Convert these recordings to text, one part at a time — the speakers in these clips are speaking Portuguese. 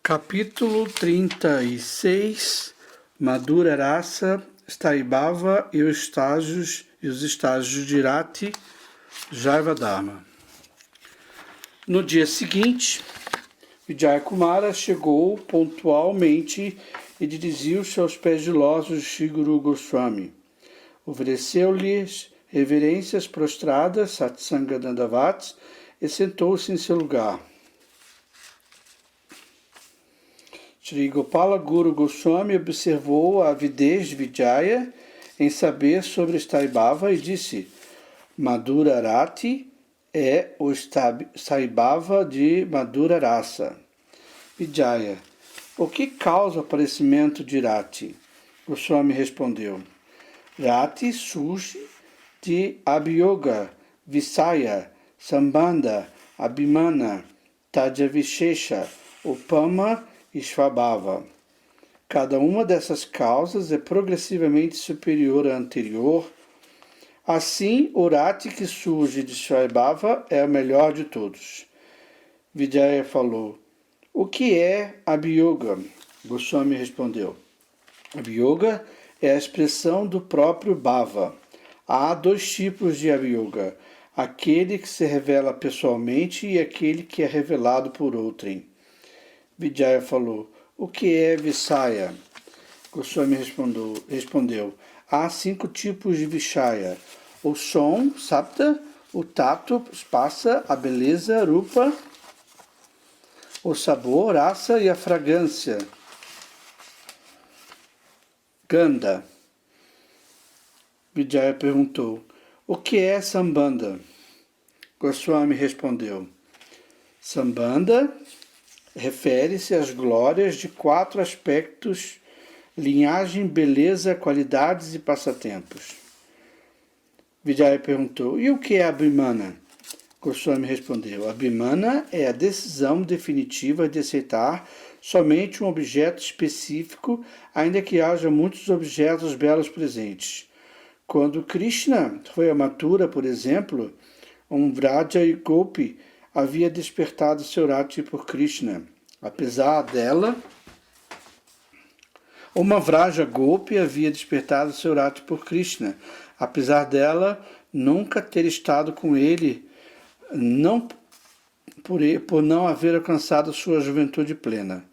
Capítulo 36 Madhura Rasa, Sthaibhava e os estágios de Rati Jaivadharma. No dia seguinte, Vijayakumara chegou pontualmente e dirigiu-se aos pés gelosos de Shri Guru Goswami. Ofereceu-lhes reverências prostradas, satsanga dandavat, e sentou-se em seu lugar. Shri Gopala Guru Goswami observou a avidez de Vijaya em saber sobre Sthaibhava e disse: Madhura Rati é o Sthaibhava de Madhura Rasa. Vijaya: o que causa o aparecimento de Rati? Goswami respondeu: Rati surge de Abhiyoga, Visaya, Sambandha, Abhimana, Tadya-vishesha, Upama e Svabhava. Cada uma dessas causas é progressivamente superior à anterior. Assim, o Rati que surge de Svabhava é o melhor de todos. Vijaya falou: o que é Abhiyoga? Goswami respondeu: Abhiyoga é a expressão do próprio Bhava. Há dois tipos de Abhiyoga: aquele que se revela pessoalmente e aquele que é revelado por outrem. Vijaya falou: o que é Visaya? Goswami respondeu: há 5 tipos de Vishaya: o som, Sapta, o tato, Spasa, a beleza, Rupa, o sabor, Rasa e a fragrância, Gandha. Vijaya perguntou: o que é Sambandha? Goswami respondeu: Sambandha refere-se às glórias de 4 aspectos: linhagem, beleza, qualidades e passatempos. Vijaya perguntou: e o que é Abhimana? Goswami respondeu: Abhimana é a decisão definitiva de aceitar somente um objeto específico, ainda que haja muitos objetos belos presentes. Quando Krishna foi a Mathura, por exemplo, um Vraja e Gopi havia despertado seu Rati por Krishna. Apesar dela, uma Vraja Gopi havia despertado seu Rati por Krishna. Apesar dela nunca ter estado com ele, por não haver alcançado sua juventude plena.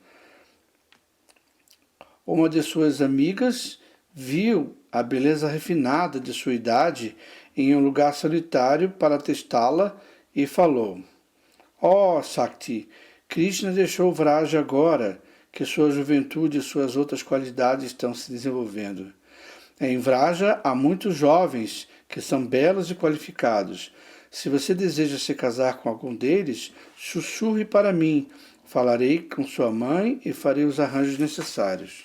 Uma de suas amigas viu a beleza refinada de sua idade em um lugar solitário para testá-la e falou: ó Sakti, Krishna deixou Vraja agora que sua juventude e suas outras qualidades estão se desenvolvendo. Em Vraja há muitos jovens que são belos e qualificados. Se você deseja se casar com algum deles, sussurre para mim, falarei com sua mãe e farei os arranjos necessários.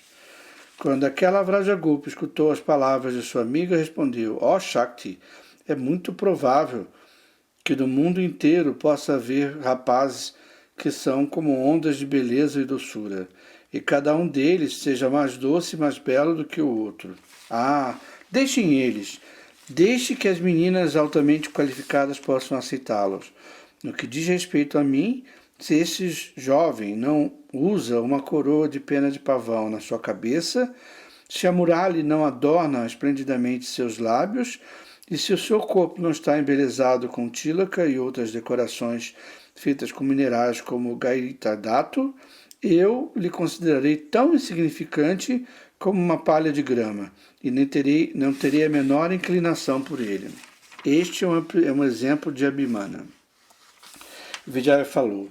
Quando aquela Vraja Gopi escutou as palavras de sua amiga, respondeu: ó Shakti, é muito provável que no mundo inteiro possa haver rapazes que são como ondas de beleza e doçura, e cada um deles seja mais doce e mais belo do que o outro. Deixem eles. Deixe que as meninas altamente qualificadas possam aceitá-los. No que diz respeito a mim, se esse jovem não usa uma coroa de pena de pavão na sua cabeça, se a muralha não adorna esplendidamente seus lábios, e se o seu corpo não está embelezado com tilaka e outras decorações feitas com minerais como gaitadato, eu lhe considerarei tão insignificante como uma palha de grama, e não terei a menor inclinação por ele. Este é um exemplo de Abhimana. Vijaya falou: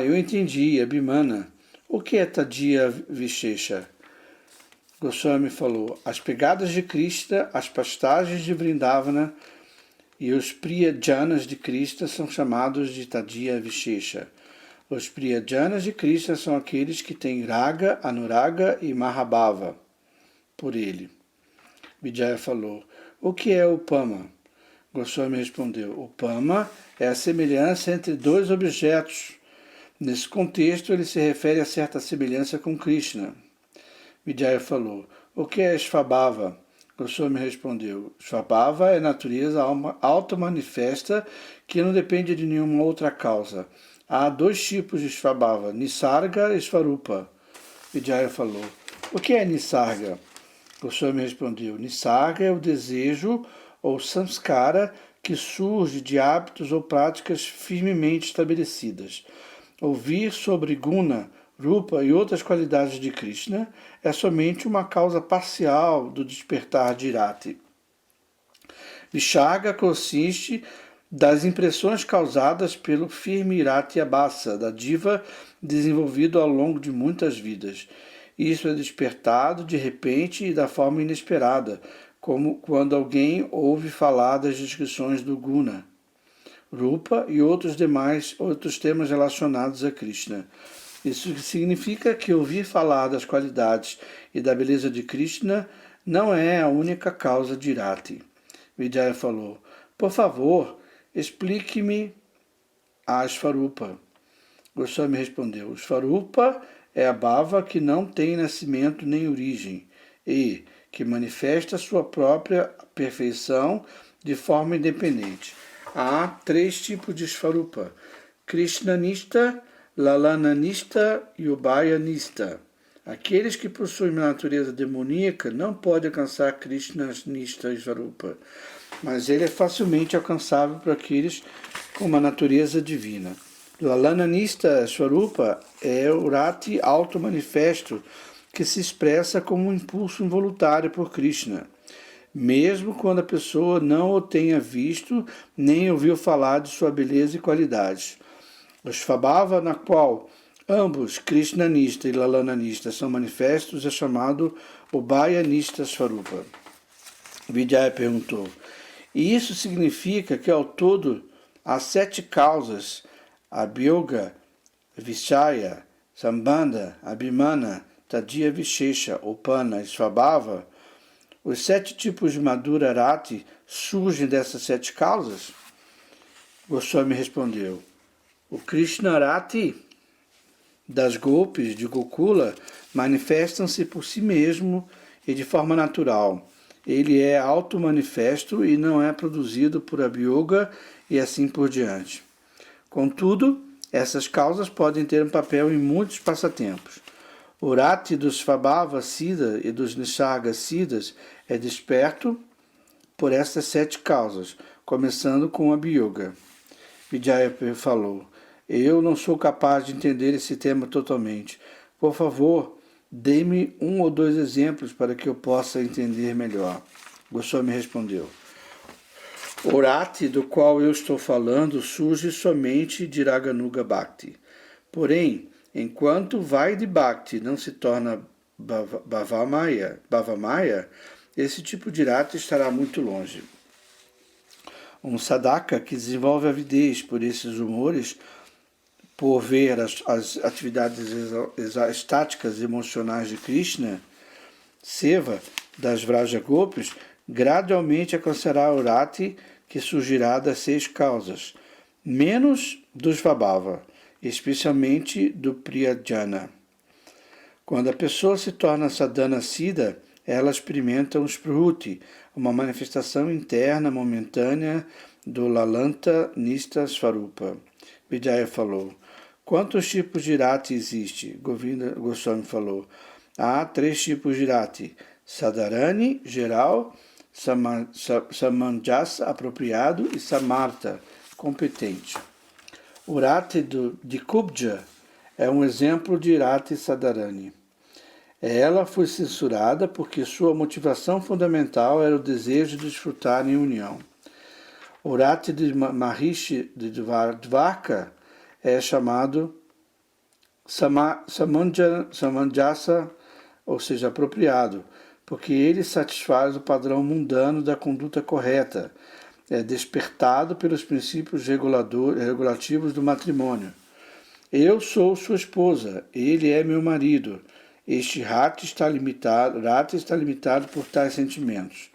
eu entendi, Abhimana. O que é Tadya-vishesha? Goswami falou: as pegadas de Krishna, as pastagens de Vrindavana e os Priyajanas de Krishna são chamados de Tadya-vishesha. Os Priyajanas de Krishna são aqueles que têm Raga, Anuraga e Mahabhava por ele. Vijaya falou: o que é Upama? Goswami respondeu: Upama é a semelhança entre 2 objetos. Nesse contexto, ele se refere a certa semelhança com Krishna. Vijaya falou: o que é Svabhava? Goswami respondeu: Svabhava é a natureza auto-manifesta que não depende de nenhuma outra causa. Há dois tipos de Svabhava, Nisarga e Svarupa. Vijaya falou, o que é Nisarga? Goswami respondeu, Nisarga é o desejo ou samskara que surge de hábitos ou práticas firmemente estabelecidas. Ouvir sobre Guna, Rupa e outras qualidades de Krishna é somente uma causa parcial do despertar de Irati. Vishaga consiste das impressões causadas pelo firme Irati Abhasa, da diva desenvolvido ao longo de muitas vidas. Isso é despertado de repente e da forma inesperada, como quando alguém ouve falar das descrições do Guna, Rupa e outros temas relacionados a Krishna. Isso significa que ouvir falar das qualidades e da beleza de Krishna não é a única causa de Irati. Vijaya falou, por favor, explique-me a Svarupa. Goswami respondeu, Svarupa é a bhava que não tem nascimento nem origem e que manifesta sua própria perfeição de forma independente. Há três tipos de Svarupa, Krishnanista, Lalananista e Ubayanista. Aqueles que possuem uma natureza demoníaca não podem alcançar Krishnanista e Svarupa, mas ele é facilmente alcançável por aqueles com uma natureza divina. Lalananista Svarupa é o Rati auto-manifesto que se expressa como um impulso involuntário por Krishna, mesmo quando a pessoa não o tenha visto nem ouviu falar de sua beleza e qualidades. O Svabhava, na qual ambos, Krishnanista e Lalananista, são manifestos, é chamado Ubayanista Svarupa. Vijaya perguntou, e isso significa que ao todo há 7 causas, Abhyoga, Vishaya, Sambandha, Abhimana, Tadya Vishesha, Upana e Svabhava? Os 7 tipos de Madhura Rati surgem dessas 7 causas? Goswami respondeu, o Krishna Rati das Gopis de Gokula manifestam-se por si mesmo e de forma natural. Ele é auto-manifesto e não é produzido por Abhyoga e assim por diante. Contudo, essas causas podem ter um papel em muitos passatempos. O Rati dos Svabhava Siddha e dos Nisarga Siddhas é desperto por essas 7 causas, começando com a Abhyoga. Vijaya falou, eu não sou capaz de entender esse tema totalmente. Por favor, dê-me 1 ou 2 exemplos para que eu possa entender melhor. Goswami respondeu, o Rati do qual eu estou falando surge somente de Raganuga Bhakti. Porém, enquanto Vaidhi Bhakti não se torna Bhavamaya, esse tipo de Rati estará muito longe. Um sadhaka que desenvolve avidez por esses humores, por ver as atividades estáticas emocionais de Krishna, Seva, das Vraja Gopis, gradualmente alcançará o Rati que surgirá das 6 causas, menos do Svabhava, especialmente do Priyajana. Quando a pessoa se torna sadhana siddha, ela experimenta um spruti, uma manifestação interna momentânea do Lalanta Nista Svarupa. Vijaya falou, quantos tipos de Rati existe? Govinda Goswami falou, há 3 tipos de Rati, Sadharani, geral, Samanjasa, apropriado, e Samartha, competente. O Rati de Kubja é um exemplo de Rati Sadharani. Ela foi censurada porque sua motivação fundamental era o desejo de desfrutar em união. O Rati de Maharishi de Dvarka é chamado Samanjasa, ou seja, apropriado, porque ele satisfaz o padrão mundano da conduta correta, é despertado pelos princípios regulativos do matrimônio. Eu sou sua esposa, ele é meu marido. Este Rati está limitado por tais sentimentos.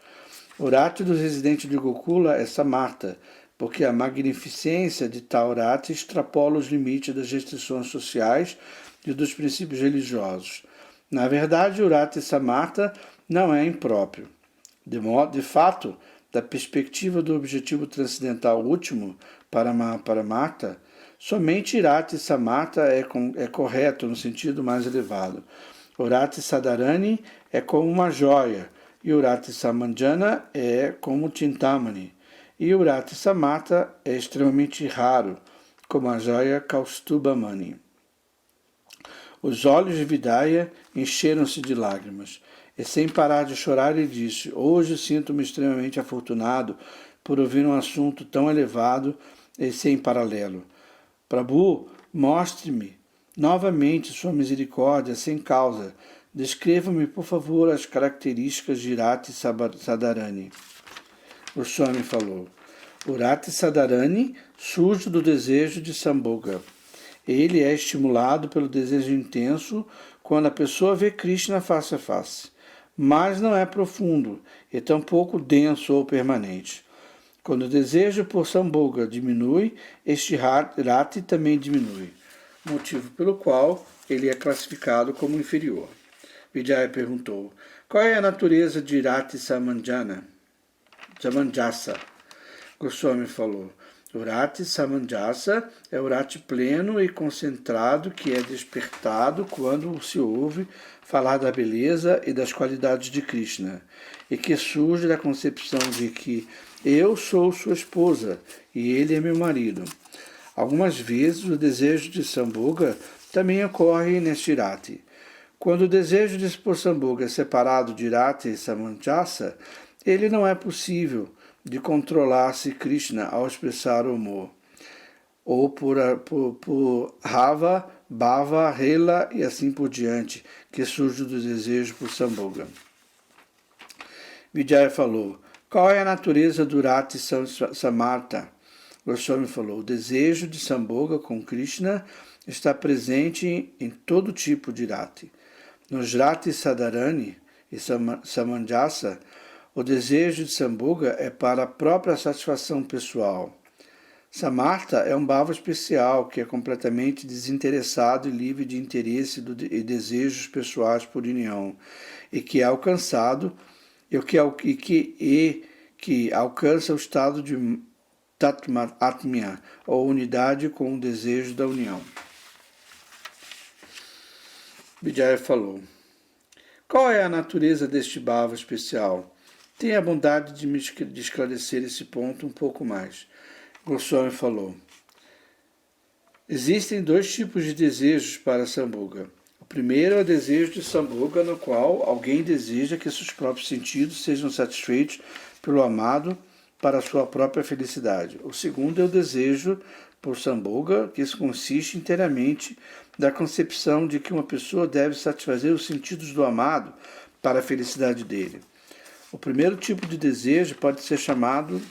O Rati dos residentes de Gokula é Samartha, porque a magnificência de tal Rati extrapola os limites das restrições sociais e dos princípios religiosos. Na verdade, o Rati Samartha não é impróprio. De fato, da perspectiva do objetivo transcendental último, para Martha, Somente Irati Samartha é correto no sentido mais elevado. Urati Sadarani é como uma joia, e Urati Samanjana é como Chintamani, e Urati Samartha é extremamente raro, como a joia Kaustubamani. Os olhos de Vidya encheram-se de lágrimas, e sem parar de chorar ele disse: hoje sinto-me extremamente afortunado por ouvir um assunto tão elevado e sem paralelo. Prabhu, mostre-me novamente sua misericórdia sem causa. Descreva-me, por favor, as características de Irati Sadarani. O Swami falou: Urati Sadarani surge do desejo de Sambhoga. Ele é estimulado pelo desejo intenso quando a pessoa vê Krishna face a face, mas não é profundo e tampouco denso ou permanente. Quando o desejo por Sambhoga diminui, este Rati também diminui, motivo pelo qual ele é classificado como inferior. Vijaya perguntou: qual é a natureza de Rati Samanjasa? Goswami falou: o Rati Samanjasa é o Rati pleno e concentrado que é despertado quando se ouve falar da beleza e das qualidades de Krishna, e que surge da concepção de que eu sou sua esposa e ele é meu marido. Algumas vezes o desejo de Sambhoga também ocorre neste Rati. Quando o desejo por Sambhoga é separado de Rati e Samanjasa, ele não é possível de controlar-se Krishna ao expressar o amor, ou por Rava, Bhava, Rela e assim por diante, que surge do desejo por Sambhoga. Vijaya falou: qual é a natureza do Rati Samartha? Goswami falou: o desejo de Sambhoga com Krishna está presente em todo tipo de Rati. Nos Rati Sadarani e Samanjasa, o desejo de Sambhoga é para a própria satisfação pessoal. Samartha é um bhava especial que é completamente desinteressado e livre de interesse e desejos pessoais por união, e que é alcançado que alcança o estado de Tatma Atmya, ou unidade com o desejo da união. Vijaya falou: qual é a natureza deste bhava especial? Tenha a bondade de esclarecer esse ponto um pouco mais. Goswami falou: existem dois tipos de desejos para Sambhoga. O primeiro é o desejo de Sambhoga, no qual alguém deseja que seus próprios sentidos sejam satisfeitos pelo amado para a sua própria felicidade. O segundo é o desejo por Sambhoga, que consiste inteiramente da concepção de que uma pessoa deve satisfazer os sentidos do amado para a felicidade dele. O primeiro tipo de desejo pode ser chamado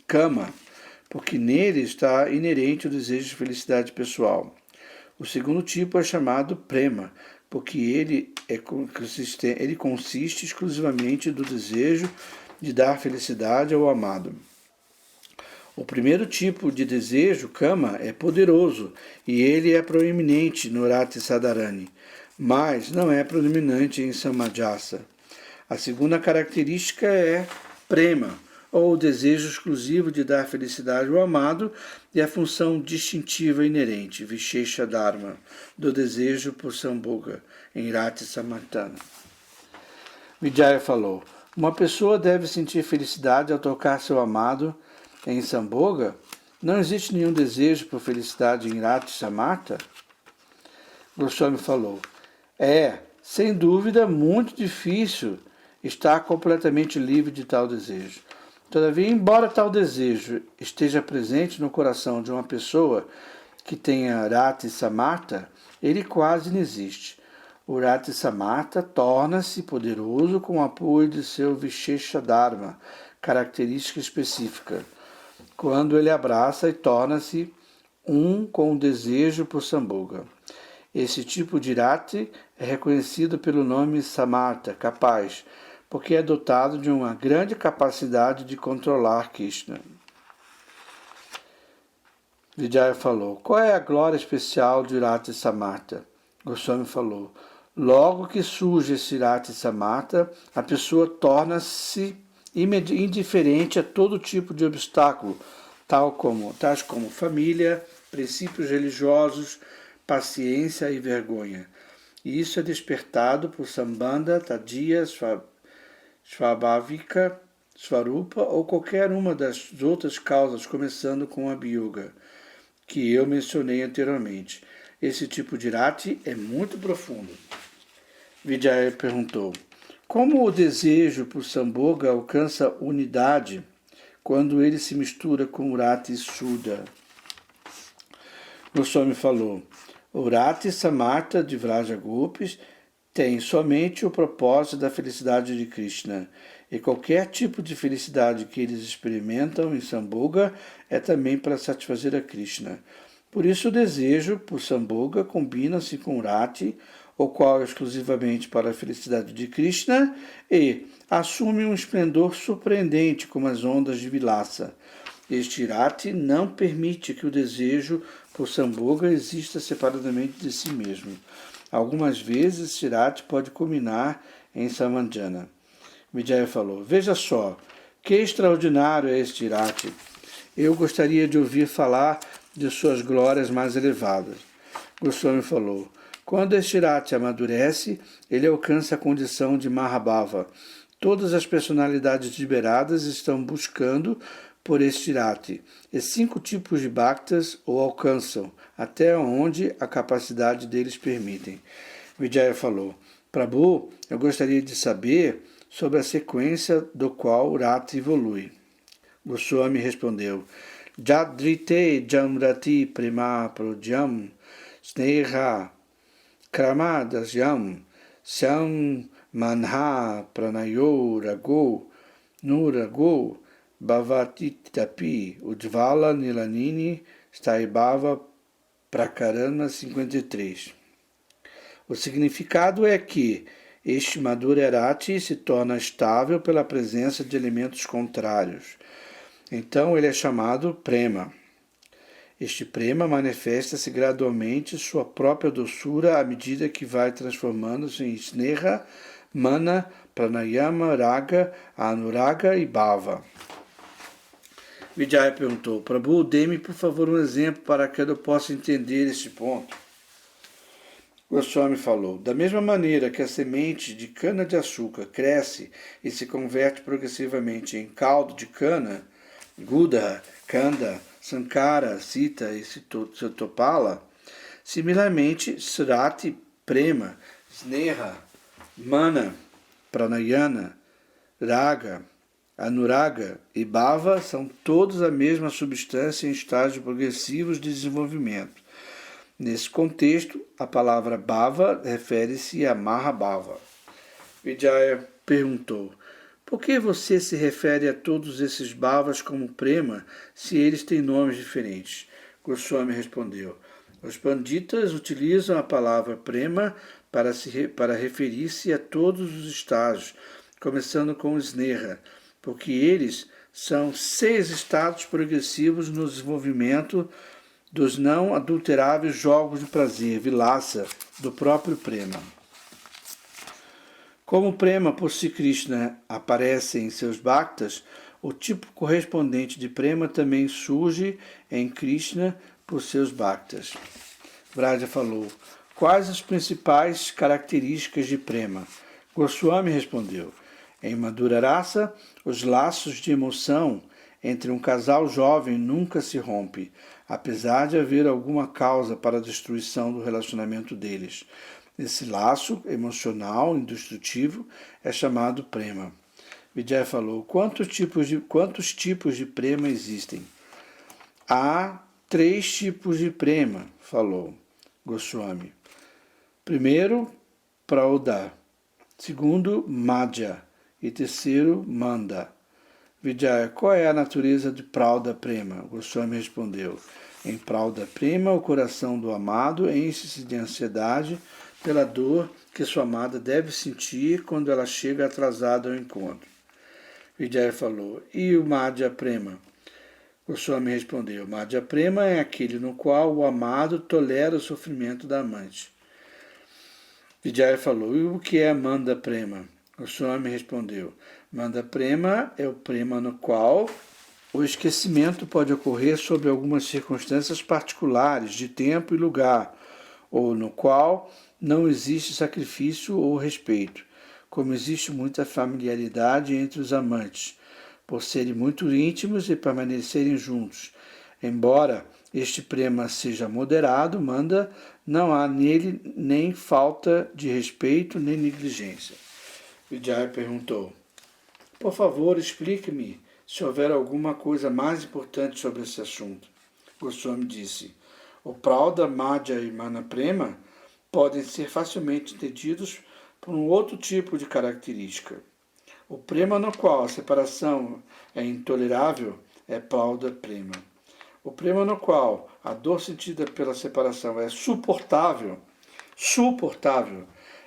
Kama, porque nele está inerente o desejo de felicidade pessoal. O segundo tipo é chamado Prema, porque ele consiste exclusivamente do desejo de dar felicidade ao amado. O primeiro tipo de desejo, Kama, é poderoso e ele é proeminente no Rati Sadarani, mas não é predominante em Samanjasa. A segunda característica é Prema, ou o desejo exclusivo de dar felicidade ao amado e a função distintiva inerente, Vishesha Dharma, do desejo por Sambhoga, em Rati Samartha. Vijaya falou: uma pessoa deve sentir felicidade ao tocar seu amado em Sambhoga? Não existe nenhum desejo por felicidade em Rati Samartha? Goswami falou: sem dúvida, muito difícil estar completamente livre de tal desejo. Todavia, embora tal desejo esteja presente no coração de uma pessoa que tenha Rati Samartha, ele quase não existe. O Rati Samartha torna-se poderoso com o apoio de seu Vishesha Dharma, característica específica, quando ele abraça e torna-se um com o desejo por Sambhoga. Esse tipo de Rati é reconhecido pelo nome Samartha, capaz, porque é dotado de uma grande capacidade de controlar Krishna. Vijaya falou: qual é a glória especial de Rati Samartha? Goswami falou: logo que surge esse Rati Samartha, a pessoa torna-se indiferente a todo tipo de obstáculo, tais como família, princípios religiosos, paciência e vergonha. E isso é despertado por Sambandha, Taddiya, Svabhavika, Svarupa ou qualquer uma das outras causas, começando com a Abhyuga, que eu mencionei anteriormente. Esse tipo de rati é muito profundo. Vijaya perguntou: como o desejo por Sambhoga alcança unidade quando ele se mistura com o rati Shuddha? Goswami falou: o rati Samartha de Vraja Gopis tem somente o propósito da felicidade de Krishna, e qualquer tipo de felicidade que eles experimentam em Sambhoga é também para satisfazer a Krishna. Por isso o desejo por Sambhoga combina-se com o rati, o qual é exclusivamente para a felicidade de Krishna, e assume um esplendor surpreendente como as ondas de Vilasa. Este rati não permite que o desejo por Sambhoga exista separadamente de si mesmo. Algumas vezes, este rati pode culminar em Samanjana. Vijaya falou: veja só, que extraordinário é este rati. Eu gostaria de ouvir falar de suas glórias mais elevadas. Goswami falou: quando este rati amadurece, ele alcança a condição de Mahabhava. Todas as personalidades liberadas estão buscando por este rati, e 5 tipos de bhaktas o alcançam, até onde a capacidade deles permitem. Vijaya falou: Prabhu, eu gostaria de saber sobre a sequência do qual o rati evolui. Goswami respondeu: Jadrite jamrati prema projam sneha kramadasyam syam manha pranayo rago nurago bhavatitapi udvala nilanini staibhava prakarana 53. O significado é que este Madhurarati se torna estável pela presença de elementos contrários. Então ele é chamado Prema. Este Prema manifesta-se gradualmente sua própria doçura à medida que vai transformando-se em Sneha, Mana, Pranayama, Raga, Anuraga e Bhava. Vijaya perguntou: Prabhu, dê-me por favor um exemplo para que eu possa entender este ponto. Goswami falou: da mesma maneira que a semente de cana-de-açúcar cresce e se converte progressivamente em caldo de cana, Gudha, Kanda, Sankara, Sita e Sitopala, similarmente Srati, Prema, Sneha, Mana, Pranayana, Raga, Anuraga e Bhava são todos a mesma substância em estágios progressivos de desenvolvimento. Nesse contexto, a palavra Bhava refere-se a Mahabhava. Vijaya perguntou: por que você se refere a todos esses Bhavas como Prema, se eles têm nomes diferentes? Goswami respondeu: os Panditas utilizam a palavra Prema para referir-se a todos os estágios, começando com o Sneha, porque eles são 6 estados progressivos no desenvolvimento dos não adulteráveis jogos de prazer, Vilasa, do próprio Prema. Como o Prema por si Krishna aparece em seus bhaktas, o tipo correspondente de Prema também surge em Krishna por seus bhaktas. Vraja falou: quais as principais características de Prema? Goswami respondeu: em Madhura Rasa, os laços de emoção entre um casal jovem nunca se rompe, apesar de haver alguma causa para a destruição do relacionamento deles. Esse laço emocional indestrutível é chamado Prema. Vijaya falou: quantos tipos de Prema existem? Há 3 tipos de Prema, falou Goswami. Primeiro, Prauda. Segundo, Madhya. E terceiro, Manda. Vijaya, qual é a natureza de Prauda Prema? Goswami respondeu: em Prauda Prema, o coração do amado enche-se de ansiedade pela dor que sua amada deve sentir quando ela chega atrasada ao encontro. Vijaya falou: e o Madhya Prema? Goswami respondeu: Madhya Prema é aquele no qual o amado tolera o sofrimento da amante. Vijaya falou: e o que é Manda Prema? Goswami respondeu: Manda Prema é o Prema no qual O esquecimento pode ocorrer sob algumas circunstâncias particulares de tempo e lugar, ou no qual não existe sacrifício ou respeito, como existe muita familiaridade entre os amantes, por serem muito íntimos e permanecerem juntos. Embora este prema seja moderado, manda, não há nele nem falta de respeito nem negligência. Vijaya perguntou: por favor, explique-me se houver alguma coisa mais importante sobre esse assunto. Goswami disse: o Prauda, Madhya e Manaprema podem ser facilmente entendidos por um outro tipo de característica. O prema no qual a separação é intolerável é Prauda Prema. O prema no qual a dor sentida pela separação é suportável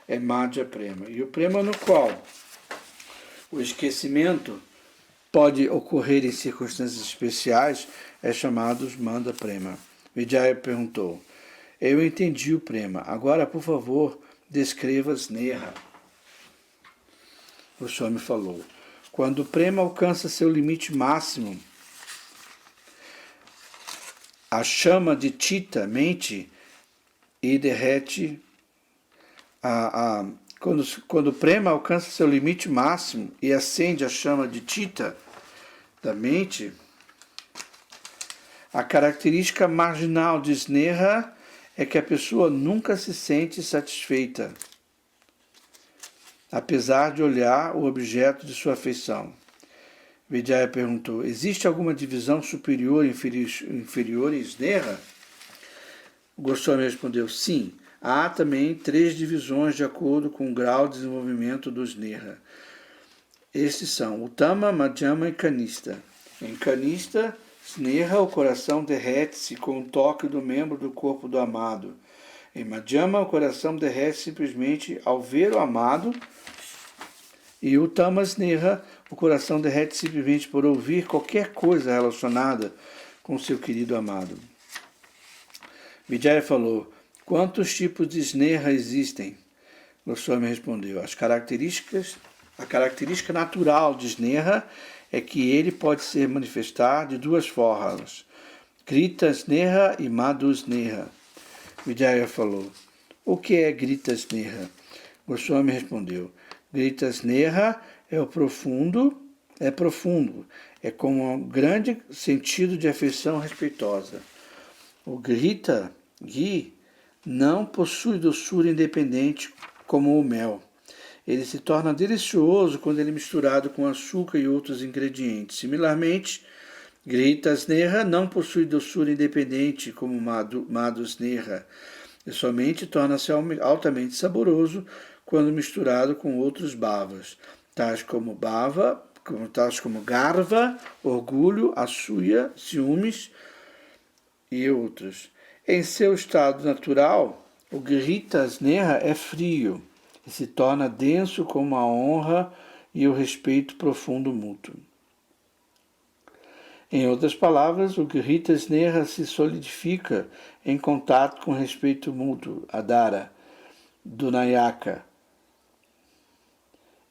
é Madhya Prema. E o prema no qual o esquecimento pode ocorrer em circunstâncias especiais é chamado Manda Prema. Vijaya perguntou: eu entendi o prema. Agora, por favor, descreva Sneha. O Swami falou: quando o prema alcança seu limite máximo, a chama de Chitta, mente, e derrete quando o prema alcança seu limite máximo e acende a chama de Chitta da mente, a característica marginal de Sneha é que a pessoa nunca se sente satisfeita, apesar de olhar o objeto de sua afeição. Vijaya perguntou: existe alguma divisão superior e inferior em Sneha? Goswami respondeu: sim, há também 3 divisões de acordo com o grau de desenvolvimento do Sneha. Estes são Uttama, Madhyama e Kanista. Em Kanista, Sneha, o coração derrete-se com o toque do membro do corpo do amado. Em Madhyama, o coração derrete simplesmente ao ver o amado. E Uttama Sneha, o coração derrete simplesmente por ouvir qualquer coisa relacionada com seu querido amado. Vijaya falou: quantos tipos de Sneha existem? Goswami respondeu: a característica natural de Sneha é que ele pode ser manifestado de 2 formas: Krita Sneha e Madhu Sneha. Vijaya falou: o que é Krita Sneha? Goswami respondeu: Krita Sneha é profundo, é com um grande sentido de afeição respeitosa. O Grita, Ghi, não possui doçura independente como o mel. Ele se torna delicioso quando ele é misturado com açúcar e outros ingredientes. Similarmente, Grita Sneha não possui doçura independente como Madhu Sneha. Ele somente torna-se altamente saboroso quando misturado com outros bhavas, tais como garva, orgulho, assúia, ciúmes e outros. Em seu estado natural, o Grita Sneha é frio e se torna denso como a honra e o respeito profundo mútuo. Em outras palavras, o Grita Sneha se solidifica em contato com respeito mútuo, Adara, do Nayaka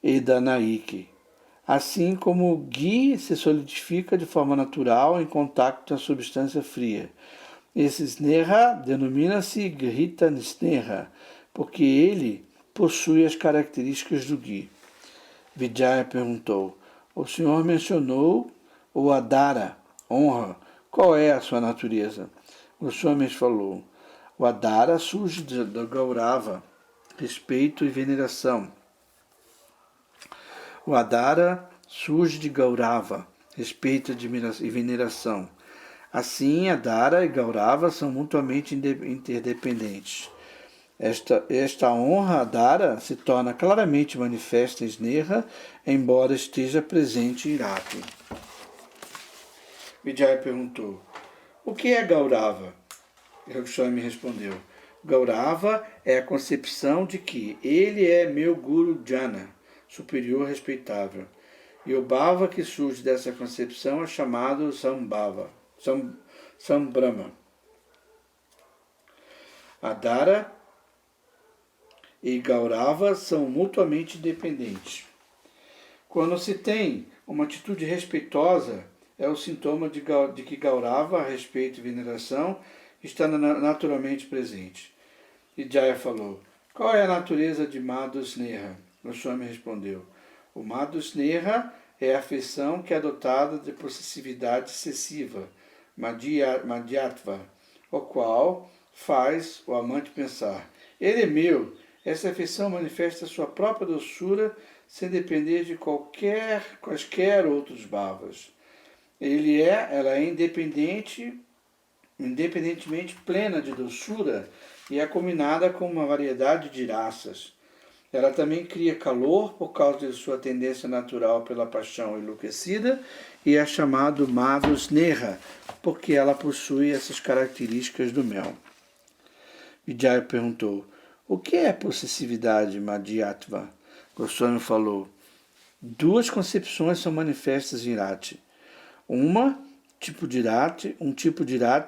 e da Naiki, assim como o Ghi se solidifica de forma natural em contato com a substância fria. Esse Sneha denomina-se Grita Sneha, porque ele possui as características do Ghi. Vijaya perguntou: o senhor mencionou o Adara, honra, qual é a sua natureza? Goswami falou: o Adara surge do Gaurava, respeito e veneração. O Adara surge de Gaurava, respeito e veneração. Assim, Adara e Gaurava são mutuamente interdependentes. Esta honra Adara se torna claramente manifesta em Sneha, embora esteja presente em Irapi. Vijaya perguntou: o que é Gaurava? Goswami respondeu: Gaurava é a concepção de que ele é meu Guru Jana, superior respeitável. E o bhava que surge dessa concepção é chamado Sambhava, Sambrahma. Adara e Gaurava são mutuamente dependentes. Quando se tem uma atitude respeitosa, é o sintoma de que Gaurava, respeito e veneração, está naturalmente presente. E Jaya falou, qual é a natureza de Madhusneha? Goswami respondeu, o Madhusneha é a afeição que é dotada de possessividade excessiva, Madhyatva, o qual faz o amante pensar, ele é meu. Essa afeição manifesta sua própria doçura sem depender de quaisquer outros bhavas. Ela é independentemente plena de doçura e é combinada com uma variedade de raças. Ela também cria calor por causa de sua tendência natural pela paixão enlouquecida e é chamado Madhusneha, porque ela possui essas características do mel. Vijaya perguntou, o que é possessividade Madhyatva? Goswami falou, duas concepções são manifestas em Rati. Um tipo de Rati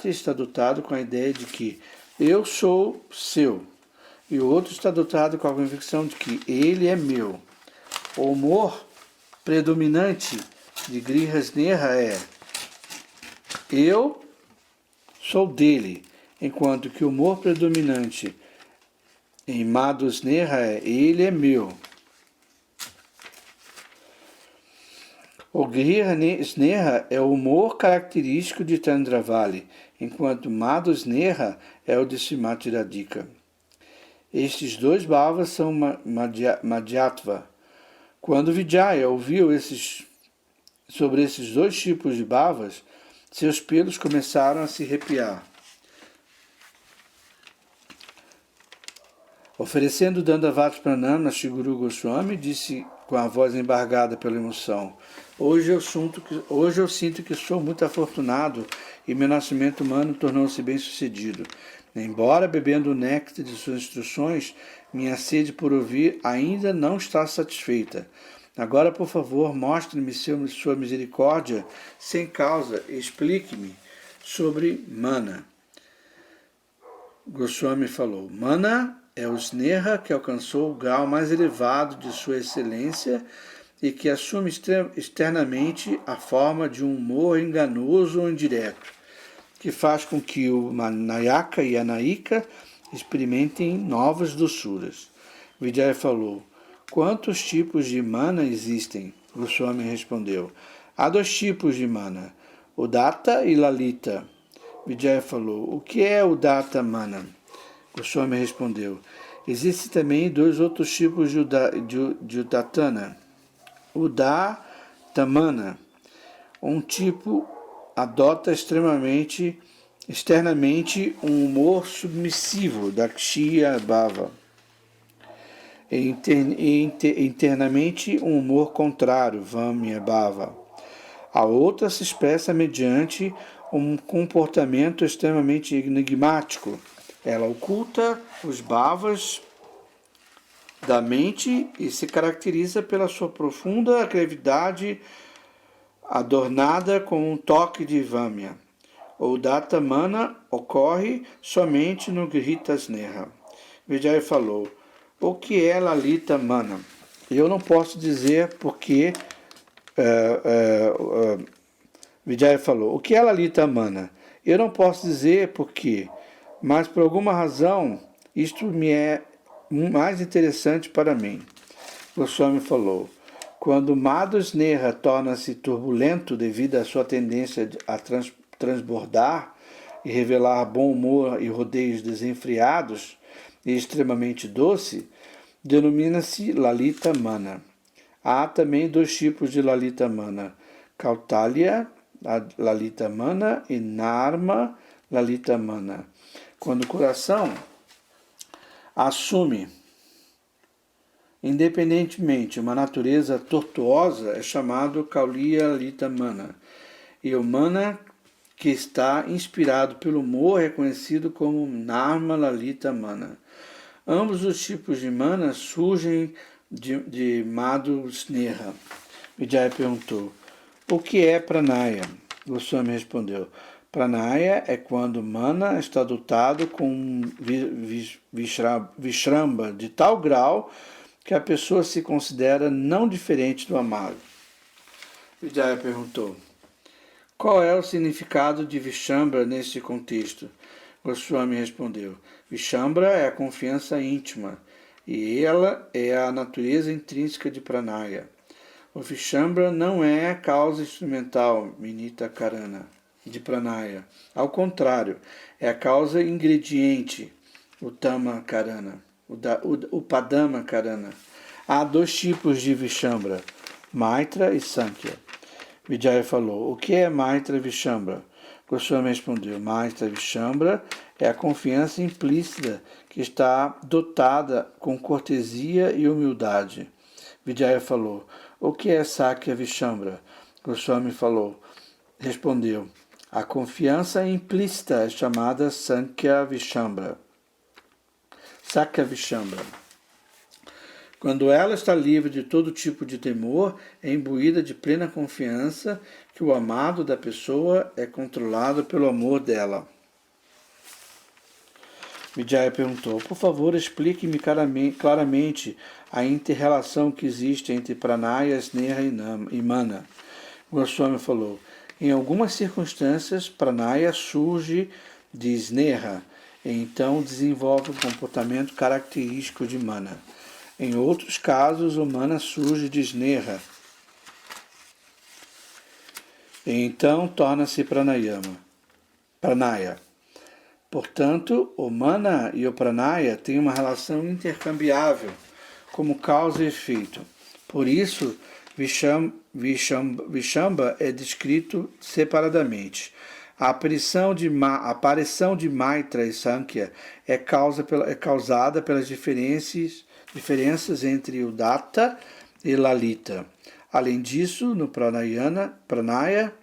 está dotado com a ideia de que eu sou seu, e o outro está dotado com a convicção de que ele é meu. O humor predominante de Grihasneha é eu sou dele, enquanto que o humor predominante em Madhusneha é ele é meu. O Grihasneha é o humor característico de Chandravali, enquanto Madhusneha é o de Srimati Radhika. Estes dois bhavas são Madhyatva. Quando Vijaya ouviu sobre esses dois tipos de bhavas, seus pelos começaram a se arrepiar. Oferecendo Dandavat Pranam a Shri Guru Goswami, disse com a voz embargada pela emoção, hoje eu sinto que sou muito afortunado e meu nascimento humano tornou-se bem-sucedido. Embora bebendo o néctar de suas instruções, minha sede por ouvir ainda não está satisfeita. Agora, por favor, mostre-me sua misericórdia sem causa e explique-me sobre Mana. Goswami falou, Mana é o Sneha que alcançou o grau mais elevado de sua excelência e que assume externamente a forma de um humor enganoso ou indireto, que faz com que o Nayaka e a Naika experimentem novas doçuras. Vijaya falou, quantos tipos de mana existem? Goswami respondeu, há dois tipos de mana, Udatta e Lalita. Vijaya falou, o que é Udatta mana? Goswami respondeu, existem também dois outros tipos de Udattana. Udattamana, um tipo adota externamente um humor submissivo, Dakshiya Bhava, e internamente um humor contrário, Vamya Bhava. A outra se expressa mediante um comportamento extremamente enigmático. Ela oculta os bhavas da mente e se caracteriza pela sua profunda gravidade adornada com um toque de Vamya. O Udatta Mana ocorre somente no Grihitasneha. Vijaya falou, o que é Lalita Mana? Eu não posso dizer porque... Vijaya falou, o que é Lalita Mana? Eu não posso dizer porque, mas por alguma razão isto me é mais interessante para mim. Goswami falou, quando Madhusneha torna-se turbulento devido à sua tendência a transbordar e revelar bom humor e rodeios desenfreados e extremamente doce, denomina-se Lalita Mana. Há também dois tipos de Lalita Mana, Kautalya Lalita Mana e Narma Lalita Mana. Quando o coração assume independentemente uma natureza tortuosa, é chamado Kauliya Lalita Mana. E o Mana que está inspirado pelo humor é conhecido como Narma Lalita Mana. Ambos os tipos de Mana surgem de Madhusneha. Vijaya perguntou, o que é Pranaya? Goswami respondeu, Pranaya é quando Mana está dotado com Vishramba de tal grau que a pessoa se considera não diferente do amado. Vijaya perguntou, Qual é o significado de Vishambra neste contexto? Goswami respondeu: Vishambra é a confiança íntima, e ela é a natureza intrínseca de Pranaya. O Vishambra não é a causa instrumental, Minita Karana, de Pranaya. Ao contrário, é a causa ingrediente, Uttama Karana, Upadama Karana. Há dois tipos de Vishambra, Maitra e Sankhya. Vijaya falou: o que é Maitra Vishambra? Goswami respondeu: Maitra Vishambra é a confiança implícita que está dotada com cortesia e humildade. Vijaya falou: o que é Sakya Vishambra? Goswami respondeu: a confiança implícita é chamada Sankhya Vishambra. Sakya Vishambra. Quando ela está livre de todo tipo de temor, é imbuída de plena confiança que o amado da pessoa é controlado pelo amor dela. Vijaya perguntou: por favor, explique-me claramente a inter-relação que existe entre Pranaya, Sneha e Mana. Goswami falou: em algumas circunstâncias, Pranaya surge de Sneha e então desenvolve um comportamento característico de Mana. Em outros casos, o Mana surge de Sneha e então torna-se Pranaya. Portanto, o Mana e o Pranaya têm uma relação intercambiável, como causa e efeito. Por isso, Vishambha é descrito separadamente. A aparição de Maitra e Sankhya é causada pelas diferenças entre o Datta e Lalita. Além disso, no Pranaya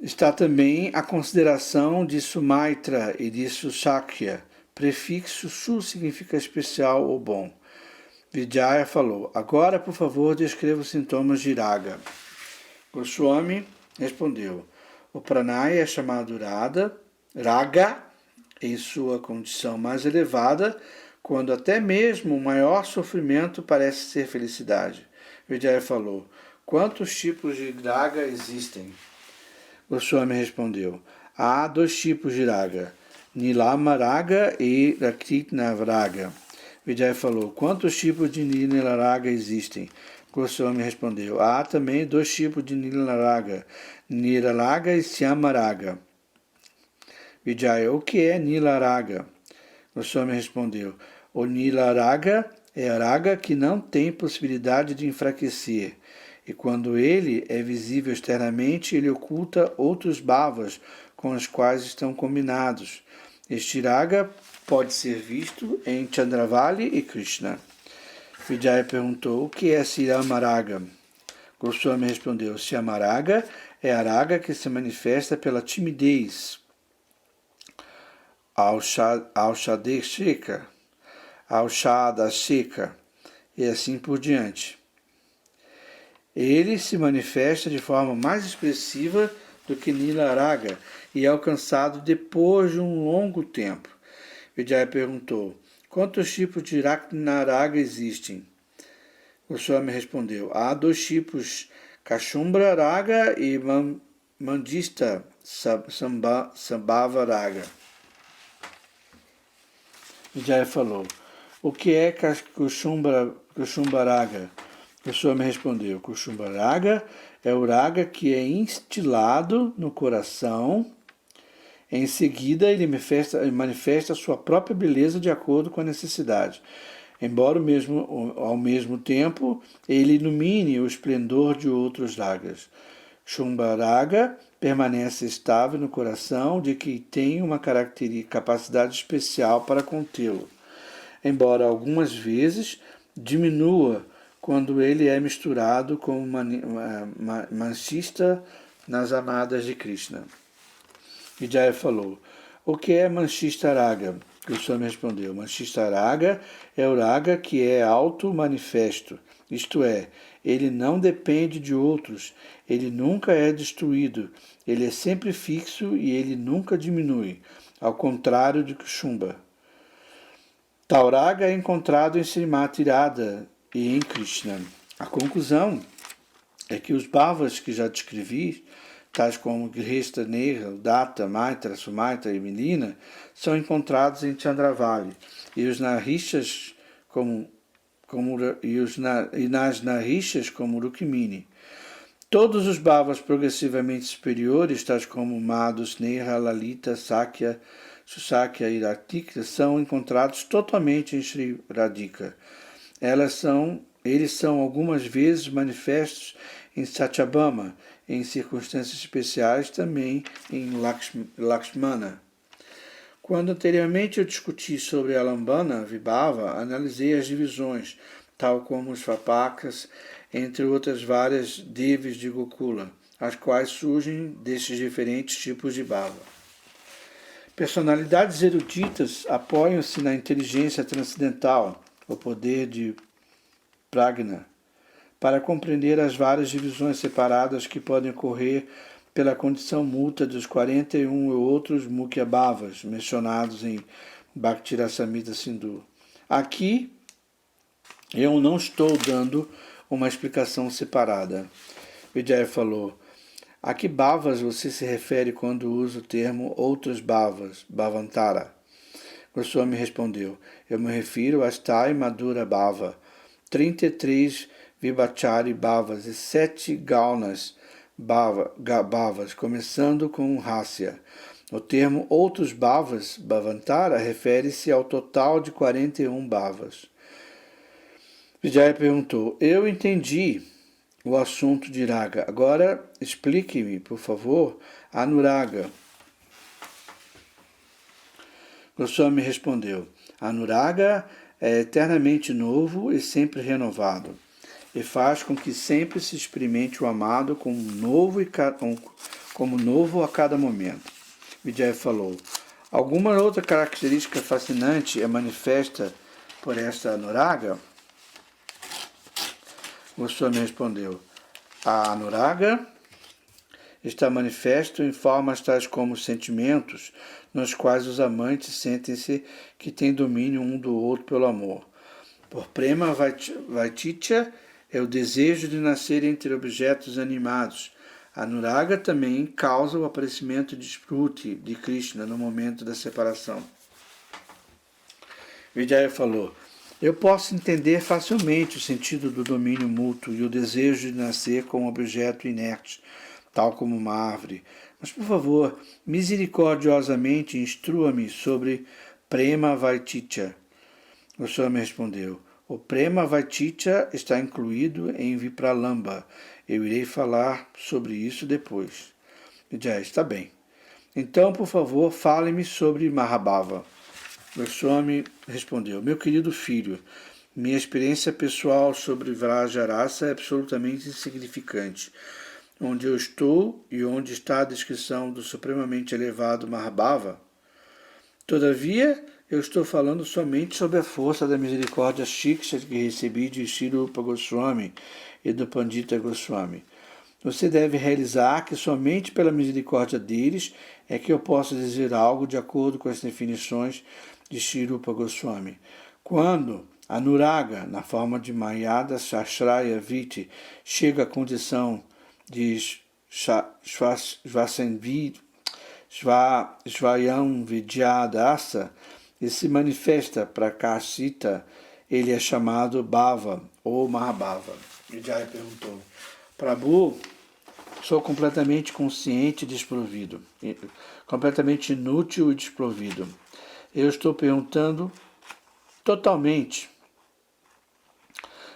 está também a consideração de Sumaitra e de Susakya. Prefixo Su significa especial ou bom. Vijaya falou: agora, por favor, descreva os sintomas de Raga. Goswami respondeu: o Pranaya é chamado Raga em sua condição mais elevada, quando até mesmo o maior sofrimento parece ser felicidade. Vijaya falou: quantos tipos de Raga existem? Goswami respondeu: há dois tipos de Raga, Nilama Raga e Rakritna Raga. Vijaya falou: quantos tipos de Nila Raga existem? Goswami respondeu: há também dois tipos de Nila Raga, Nila Raga e Syama Raga. Vijaya: o que é Nila Raga? Goswami respondeu: o Nila Raga é a Raga que não tem possibilidade de enfraquecer. E quando ele é visível externamente, ele oculta outros bhavas com os quais estão combinados. Este Raga pode ser visto em Chandravali e Krishna. Vijaya perguntou: o que é Syama Raga? Goswami respondeu: Syama Raga é a Raga que se manifesta pela timidez, Aushadeshika, e assim por diante. Ele se manifesta de forma mais expressiva do que Nila Raga e é alcançado depois de um longo tempo. Vijaya perguntou: quantos tipos de Rakna Raga existem? Goswami respondeu: há dois tipos, Kashumbra Raga e Mandista Sambhava Raga. Vijaya falou: o que é Kashumbra Raga? Goswami respondeu: Kashumbra Raga é o Raga que é instilado no coração. Em seguida, ele manifesta sua própria beleza de acordo com a necessidade, embora ao mesmo tempo ele ilumine o esplendor de outros ragas. Shumba Raga permanece estável no coração de quem tem uma capacidade especial para contê-lo, embora algumas vezes diminua quando ele é misturado com Manchista nas amadas de Krishna. Vijaya falou: o que é Manchista Raga? Goswami respondeu: Manchista Raga é o Raga que é auto-manifesto, isto é, ele não depende de outros, ele nunca é destruído, ele é sempre fixo e ele nunca diminui, ao contrário de Kushumba. Tal Raga é encontrado em Srimati Radha e em Krishna. A conclusão é que os bhavas que já descrevi, tais como Grihastha, Neha, Udatta, Maitra, Sumaitra e Milina, são encontrados em Chandravali, e os narishas e nas narishas como Rukmini. Todos os bhavas progressivamente superiores, tais como Madhu, Sneha, Lalita, Sakya, Susakya e Ratika, são encontrados totalmente em Sri Radhika. Eles são algumas vezes manifestos em Satyabhama, em circunstâncias especiais também em Lakshmana. Quando anteriormente eu discuti sobre a Lambana Vibhava, analisei as divisões, tal como os Vapakas, entre outras várias devis de Gokula, as quais surgem destes diferentes tipos de bhava. Personalidades eruditas apoiam-se na inteligência transcendental, o poder de Prajna, para compreender as várias divisões separadas que podem ocorrer pela condição mútua dos 41 outros Mukhya Bhavas mencionados em Bhakti Rasamrita Sindhu. Aqui eu não estou dando uma explicação separada. Vijaya falou: a que bhavas você se refere quando usa o termo outros bhavas, bhavantara? Goswami respondeu: eu me refiro a Sthai Madhura Bhava, 33 Vibhachari Bhavas e 7 Gaunas Bhavas, começando com Rasya. O termo outros bhavas, bhavantara, refere-se ao total de 41 bhavas. Vijaya perguntou: eu entendi o assunto de raga. Agora explique-me, por favor, anuraga. Goswami respondeu: anuraga é eternamente novo e sempre renovado, e faz com que sempre se experimente o amado como novo a cada momento. Vijaya falou: alguma outra característica fascinante é manifesta por esta anuraga? Goswami respondeu: a anuraga está manifesto em formas tais como sentimentos, nos quais os amantes sentem-se que têm domínio um do outro pelo amor. Por prema vaititya é o desejo de nascer entre objetos animados. A anuraga também causa o aparecimento de Spruti, de Krishna, no momento da separação. Vijaya falou: eu posso entender facilmente o sentido do domínio mútuo e o desejo de nascer com um objeto inerte, tal como uma árvore. Mas, por favor, misericordiosamente instrua-me sobre Prema Vaititya. Goswami respondeu: o Prema Vaititya está incluído em Vipralamba. Eu irei falar sobre isso depois. Vijaya: está bem. Então, por favor, fale-me sobre Mahabhava. Goswami respondeu: meu querido filho, minha experiência pessoal sobre Vrajarasa é absolutamente insignificante. Onde eu estou e onde está a descrição do supremamente elevado Mahabhava? Todavia, eu estou falando somente sobre a força da misericórdia Shiksha que recebi de Sri Rupa Goswami e do Pandita Goswami. Você deve realizar que somente pela misericórdia deles é que eu posso dizer algo de acordo com as definições de Sri Rupa Goswami. Quando Anuraga, na forma de Mayada Shashraya Viti, chega à condição de Svayam Vidyadasa e se manifesta Prakashita, ele é chamado Bhava ou Mahabhava. Vijaya perguntou: Prabhu, sou completamente consciente e desprovido, completamente inútil e desprovido. Eu estou perguntando totalmente.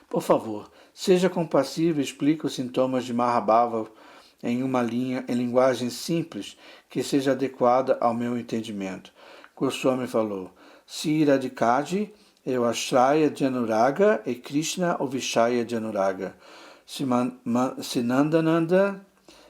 Por favor, seja compassivo e explique os sintomas de Mahabhava em linguagem simples que seja adequada ao meu entendimento. Goswami falou: Sri Radhikaji é o Ashraya de Anuraga e Krishna o Vishaya de Anuraga. Sinandananda,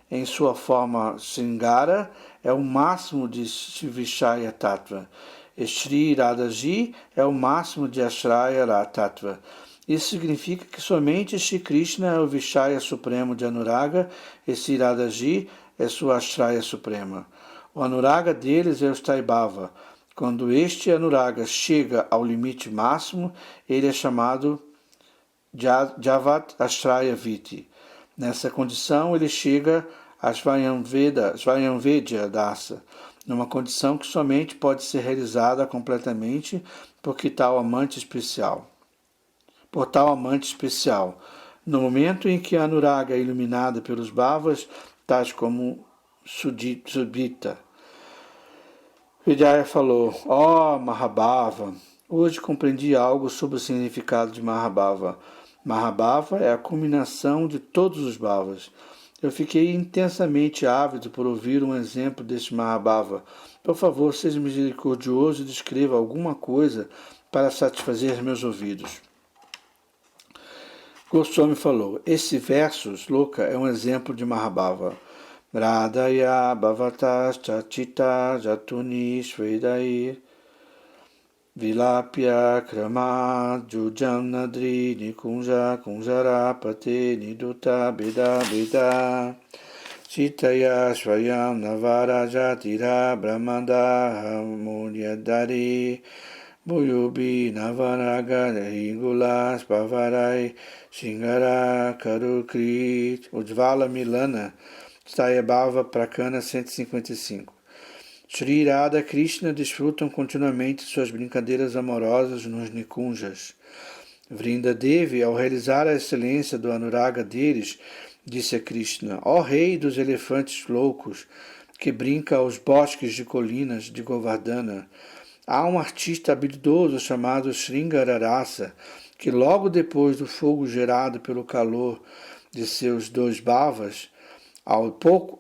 em sua forma Sringara, é o máximo de Vishaya Tattva. E Sri Radhaji é o máximo de Ashraya Tattva. Isso significa que somente Shri Krishna é o Vishaya supremo de Anuraga e Sri Radhaji é sua Ashraya suprema. O Anuraga deles é o Staibhava. Quando este Anuraga chega ao limite máximo, ele é chamado Javat Ashraya Viti. Nessa condição, ele chega a Svayamvedya Dasa, numa condição que somente pode ser realizada completamente por tal amante especial. No momento em que a Anuraga é iluminada pelos bhavas, tais como Sudita, Vijaya falou: Mahabhava, hoje compreendi algo sobre o significado de Mahabhava. Mahabhava é a culminação de todos os bhavas. Eu fiquei intensamente ávido por ouvir um exemplo deste Mahabhava. Por favor, seja misericordioso e descreva alguma coisa para satisfazer meus ouvidos. Goswami falou: esse verso, Sloka, é um exemplo de Mahabhava. Radhaya bhavatas chachita jatuni shvedai vilapya krama jujamnadri nikunja kunjarapate niduta beda chitaya svayam navarajatira brahmanda hamunyadari Buyubi Navaraga Ringulas Bavarai Shingara Karukrit Ujvala Milana Stayabhava Prakana 155. Shri Radha e Krishna desfrutam continuamente suas brincadeiras amorosas nos Nikunjas. Vrinda Devi, ao realizar a excelência do Anuraga deles, disse a Krishna: ó rei dos elefantes loucos, que brinca aos bosques de colinas de Govardhana, há um artista habilidoso chamado Sringararasa, que logo depois do fogo gerado pelo calor de seus dois bhavas,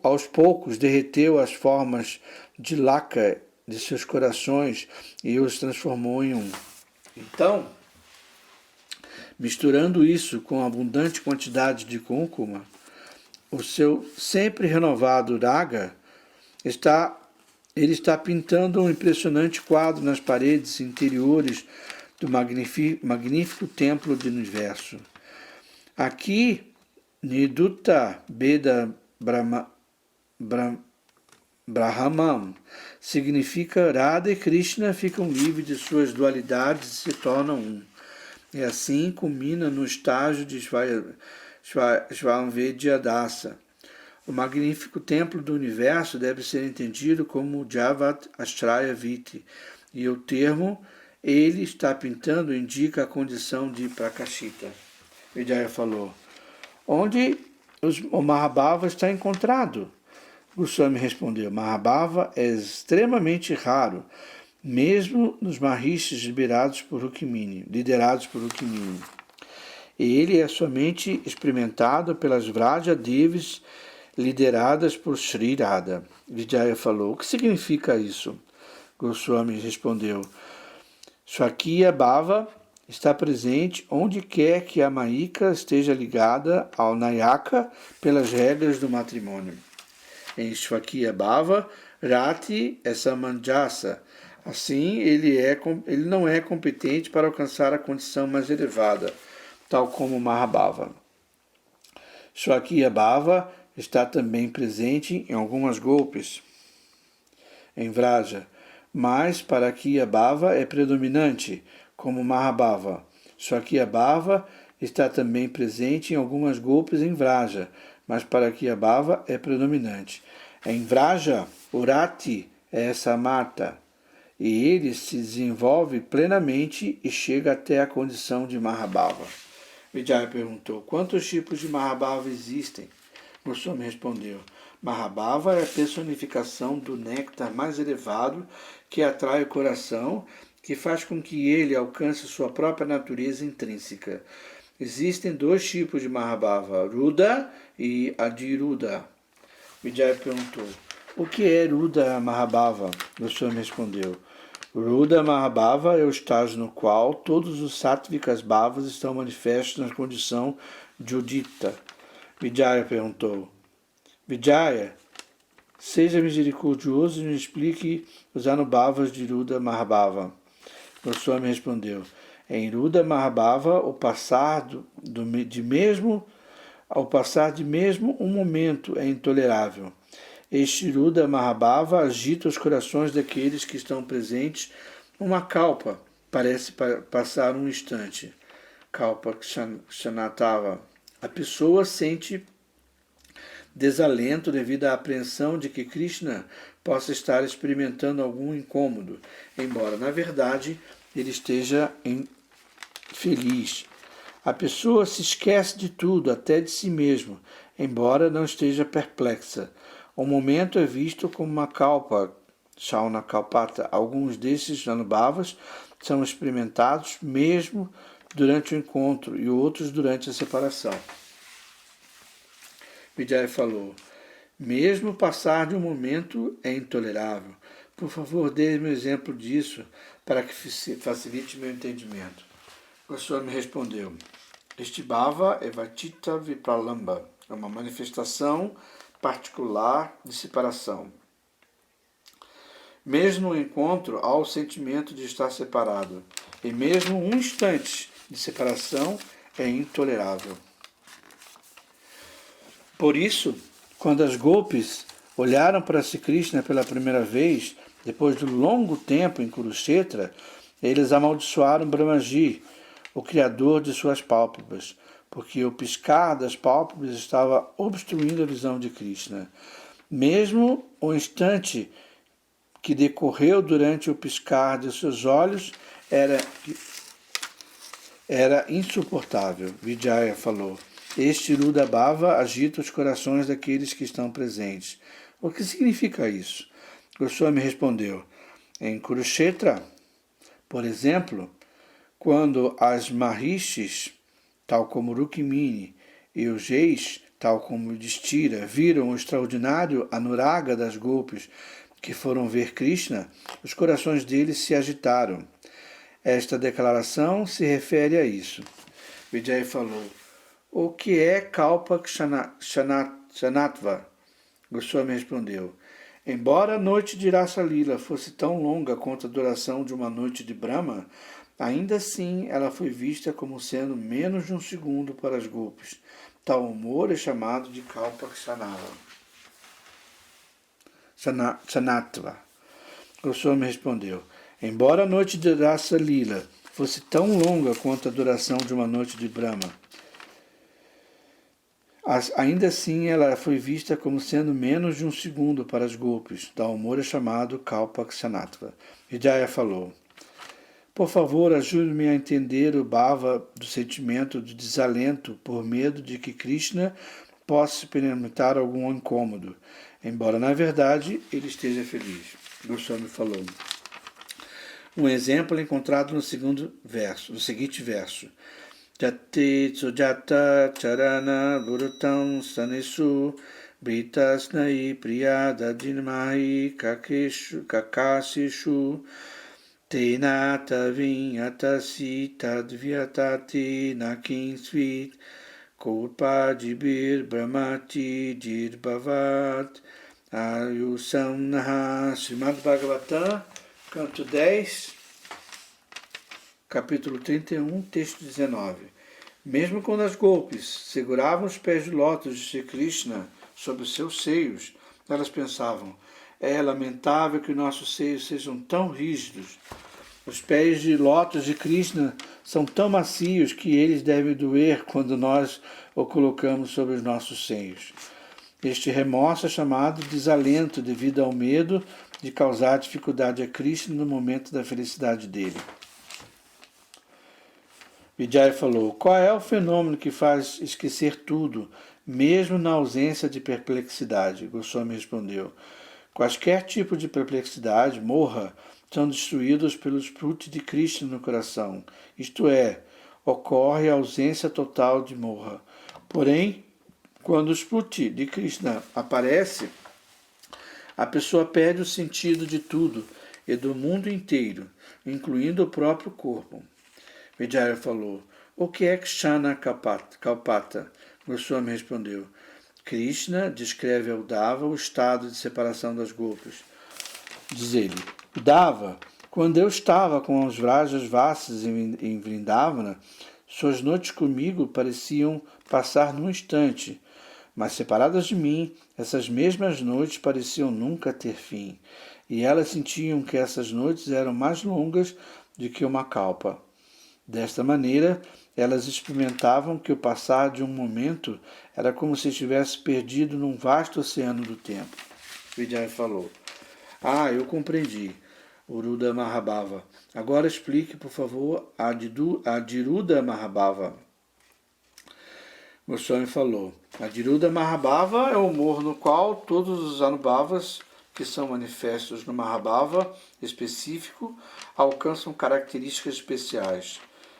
aos poucos derreteu as formas de laca de seus corações e os transformou em um. Então, misturando isso com abundante quantidade de cúrcuma, o seu sempre renovado raga ele está pintando um impressionante quadro nas paredes interiores do magnífico templo do universo. Aqui, Niduta Beda Brahman significa Radha e Krishna ficam livres de suas dualidades e se tornam um. E assim culmina no estágio de Svayamvedya Dasa. O magnífico templo do universo deve ser entendido como Javat Astraya Viti, e o termo ele está pintando indica a condição de Prakashita. Vijaya falou: onde o Mahabhava está encontrado? Goswami respondeu: Mahabhava é extremamente raro, mesmo nos Mahishis liderados por Rukmini. Ele é somente experimentado pelas Vraja Devis lideradas por Sri Radha. Vijaya falou: o que significa isso? Goswami respondeu: Swakya Bhava está presente onde quer que a Maika esteja ligada ao Nayaka pelas regras do matrimônio. Em Swakya Bhava, Rati é Samanjasa. Assim, ele não é competente para alcançar a condição mais elevada, tal como Mahabhava. Swakya Bhava está também presente em algumas golpes em Vraja, mas Parakya Bhava é predominante, como Mahabhava. Swakya Bhava está também presente em algumas golpes em Vraja, mas Parakya Bhava é predominante. Em Vraja, o Rati é Samartha, e ele se desenvolve plenamente e chega até a condição de Mahabhava. Vijaya perguntou: quantos tipos de Mahabhava existem? Goswami respondeu: Mahabhava é a personificação do néctar mais elevado que atrai o coração, que faz com que ele alcance sua própria natureza intrínseca. Existem dois tipos de Mahabhava, Ruda e Adiruda. Vijaya perguntou: o que é Ruda Mahabhava? Goswami respondeu: Ruda Mahabhava é o estágio no qual todos os Sattvikas Bhavas estão manifestos na condição de Udita. Vijaya perguntou: Vijaya, seja misericordioso e me explique os Anubhavas de Ruda Mahabhava. Goswami respondeu: em Ruda Mahabhava, ao passar de mesmo um momento é intolerável. Este Ruda Mahabhava agita os corações daqueles que estão presentes. Uma kalpa parece passar um instante. Kalpa Kshanatava. A pessoa sente desalento devido à apreensão de que Krishna possa estar experimentando algum incômodo, embora, na verdade, ele esteja feliz. A pessoa se esquece de tudo, até de si mesmo, embora não esteja perplexa. O momento é visto como uma kalpa, Shauna Kalpata. Alguns desses anubhavas são experimentados mesmo durante o encontro e outros durante a separação. Vijaya falou, mesmo passar de um momento é intolerável. Por favor, dê-me um exemplo disso para que facilite meu entendimento. Goswami respondeu, este bhava é Vachita Vipralamba, é uma manifestação particular de separação. Mesmo no encontro, há o sentimento de estar separado, e mesmo um instante de separação é intolerável. Por isso, quando as golpes olharam para Sri Krishna pela primeira vez, depois de um longo tempo em Kurukshetra, eles amaldiçoaram Brahmaji, o criador de suas pálpebras, porque o piscar das pálpebras estava obstruindo a visão de Krishna. Mesmo o instante que decorreu durante o piscar de seus olhos era insuportável. Vijaya falou, este Rudabhava agita os corações daqueles que estão presentes. O que significa isso? Goswami respondeu, em Kurukshetra, por exemplo, quando as Mahishis, tal como Rukmini, e os reis, tal como Yudhishthira, viram o extraordinário anuraga das golpes que foram ver Krishna, os corações deles se agitaram. Esta declaração se refere a isso. Vijaya falou, o que é Kalpa Kshanatva? Goswami respondeu, embora a noite de Rasa Lila fosse tão longa quanto a duração de uma noite de Brahma, ainda assim ela foi vista como sendo menos de um segundo para as golpes. Tal humor é chamado de Kalpa Kshanatva. Goswami respondeu, embora a noite de Rasa Lila fosse tão longa quanto a duração de uma noite de Brahma, ainda assim ela foi vista como sendo menos de um segundo para as golpes. Tal humor é chamado Kalpa Kshanatva. Vijaya falou, por favor, ajude-me a entender o bhava do sentimento de desalento por medo de que Krishna possa experimentar algum incômodo, embora na verdade ele esteja feliz. Goswami falou. Um exemplo é encontrado no seguinte verso. Jate sujata charana burutam sanesu britasnai priyada dinmahi kakasishu tenata vinyatasi tadvyatati nakinsvit kulpadibir brahmati dirbhavat ayusam naha. Srimad Bhagavatam, canto 10, capítulo 31, texto 19. Mesmo quando as golpes seguravam os pés de lótus de Sri Krishna sobre os seus seios, elas pensavam, é lamentável que nossos seios sejam tão rígidos. Os pés de lótus de Krishna são tão macios que eles devem doer quando nós o colocamos sobre os nossos seios. Este remorso é chamado desalento devido ao medo de causar dificuldade a Krishna no momento da felicidade dele. Vijaya falou, qual é o fenômeno que faz esquecer tudo, mesmo na ausência de perplexidade? Goswami respondeu, quaisquer tipo de perplexidade, morra, são destruídos pelos pruti de Krishna no coração, isto é, ocorre a ausência total de morra. Porém, quando os pruti de Krishna aparece, a pessoa perde o sentido de tudo e do mundo inteiro, incluindo o próprio corpo. Vijaya falou, o que é Kshana Kalpata? Goswami respondeu, Krishna descreve ao Dava o estado de separação das golpes. Diz ele, Dava, quando eu estava com os Vrajas Vassas em Vrindavana, suas noites comigo pareciam passar num instante, mas separadas de mim, essas mesmas noites pareciam nunca ter fim, e elas sentiam que essas noites eram mais longas do que uma kalpa. Desta maneira, elas experimentavam que o passar de um momento era como se estivesse perdido num vasto oceano do tempo. Vijay falou: Ah, eu compreendi, Uruda Mahabhava. Agora explique, por favor, a Diruda Mahabhava. Goswami falou: A Diruda Mahabhava é o humor no qual todos os Anubhavas que são manifestos no Mahabhava específico alcançam características especiais,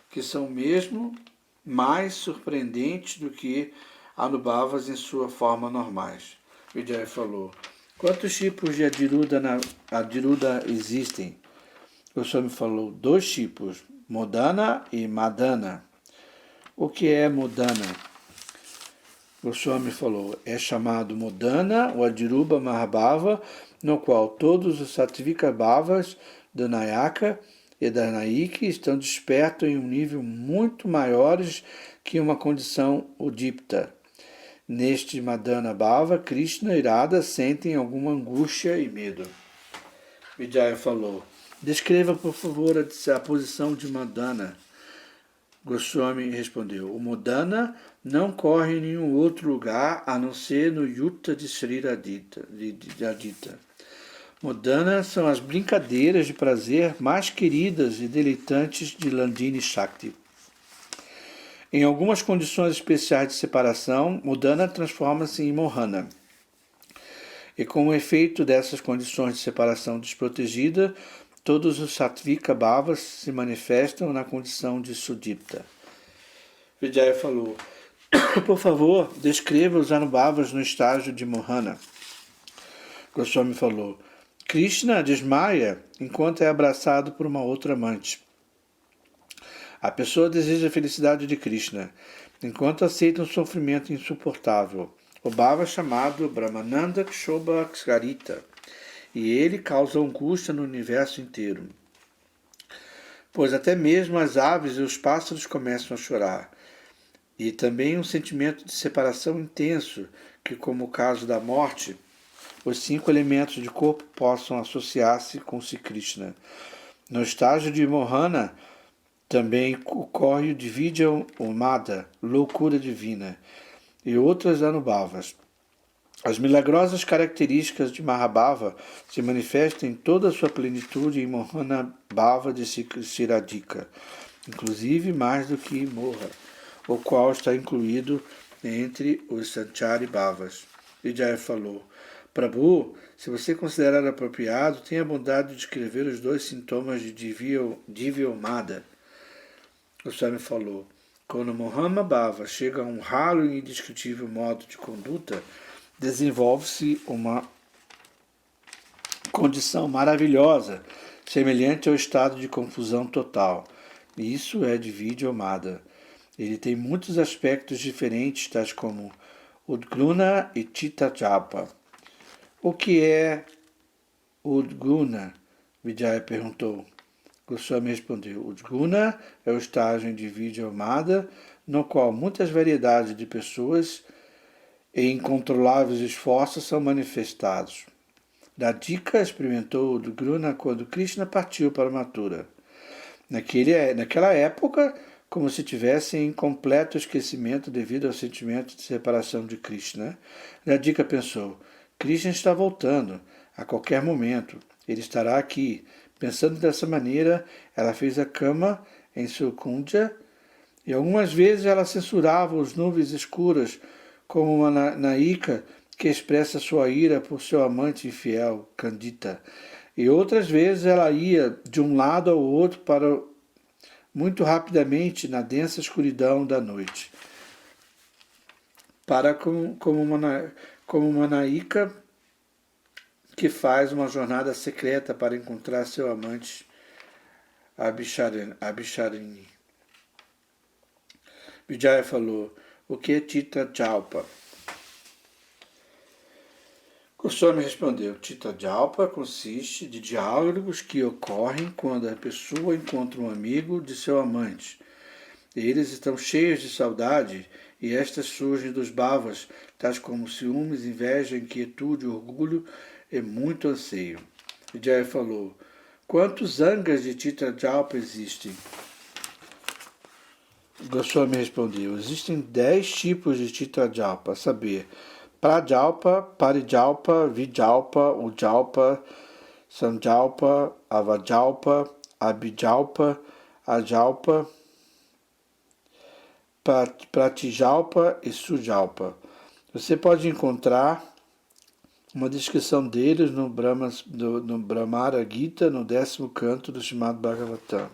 que são mesmo mais surpreendentes do que Anubhavas em sua forma normais. Vijay falou: Quantos tipos de Adiruda existem? Goswami falou: 2 tipos, Modana e Madana. O que é Modana? Goswami falou: é chamado Modana, o Adiruba Mahabhava, no qual todos os Sattvika Bhavas do Nayaka e da Naiki estão despertos em um nível muito maiores que uma condição udipta. Neste Madana Bhava, Krishna e Radha sentem alguma angústia e medo. Vijaya falou: Descreva, por favor, a posição de Madana. Goswami respondeu: O Modana não corre em nenhum outro lugar a não ser no Yuta de Sri Radhita. Modana são as brincadeiras de prazer mais queridas e deleitantes de Landini Shakti. Em algumas condições especiais de separação, Modana transforma-se em Mohana. E com o efeito dessas condições de separação desprotegida, todos os Sattvika Bhavas se manifestam na condição de Sudipta. Vijaya falou: Por favor, descreva os Anubhavas no estágio de Mohana. Goswami falou: Krishna desmaia enquanto é abraçado por uma outra amante. A pessoa deseja a felicidade de Krishna, enquanto aceita um sofrimento insuportável. O Bhava é chamado Brahmananda Kshobhaksharita, e ele causa angústia no universo inteiro. Pois até mesmo as aves e os pássaros começam a chorar. E também um sentimento de separação intenso, que, como o caso da morte, os 5 elementos de corpo possam associar-se com Sri Krishna. No estágio de Mohana, também ocorre o Dividya Umada, loucura divina, e outras Anubhavas. As milagrosas características de Mahabhava se manifestam em toda a sua plenitude em Mohana Bhava de Siradika, inclusive mais do que Moha, o qual está incluído entre os Sanchari Bhavas. Vijaya falou: Prabhu, se você considerar apropriado, tenha a bondade de descrever os 2 sintomas de Divya Umada. Goswami falou: Quando Mohana Bhava chega a um raro e indescritível modo de conduta, desenvolve-se uma condição maravilhosa, semelhante ao estado de confusão total. E isso é Divya Umada. Ele tem muitos aspectos diferentes, tais como Udguna e Chitta Japa. O que é Udguna? Vijaya perguntou. Goswami respondeu: Udguna é o estágio em Divya Umada, no qual muitas variedades de pessoas e incontroláveis esforços são manifestados. Radhika experimentou o Udguna quando Krishna partiu para Mathura. Naquela época, como se tivesse em completo esquecimento devido ao sentimento de separação de Krishna, Radhika pensou: Krishna está voltando a qualquer momento, ele estará aqui. Pensando dessa maneira, ela fez a cama em seu kunja e algumas vezes ela censurava os nuvens escuras como uma naika que expressa sua ira por seu amante infiel, Kandita. E outras vezes ela ia de um lado ao outro muito rapidamente na densa escuridão da noite. Como uma naika que faz uma jornada secreta para encontrar seu amante Abhisharini. Vijaya falou: O que é Chitta Jalpa? Goswami respondeu: Chitta Jalpa consiste de diálogos que ocorrem quando a pessoa encontra um amigo de seu amante. Eles estão cheios de saudade e estas surgem dos bhavas, tais como ciúmes, inveja, inquietude, orgulho e muito anseio. Vijaya falou: Quantos angas de Chitta Jalpa existem? Goswami respondeu: existem 10 tipos de Chitrajalpa, a saber, Prajalpa, Parijalpa, Vijalpa, Ujalpa, Samjalpa, Avajalpa, Abhijalpa, Ajalpa, Pratijalpa e Sujalpa. Você pode encontrar uma descrição deles no Brahmara Gita, no 10º canto do Srimad Bhagavatam.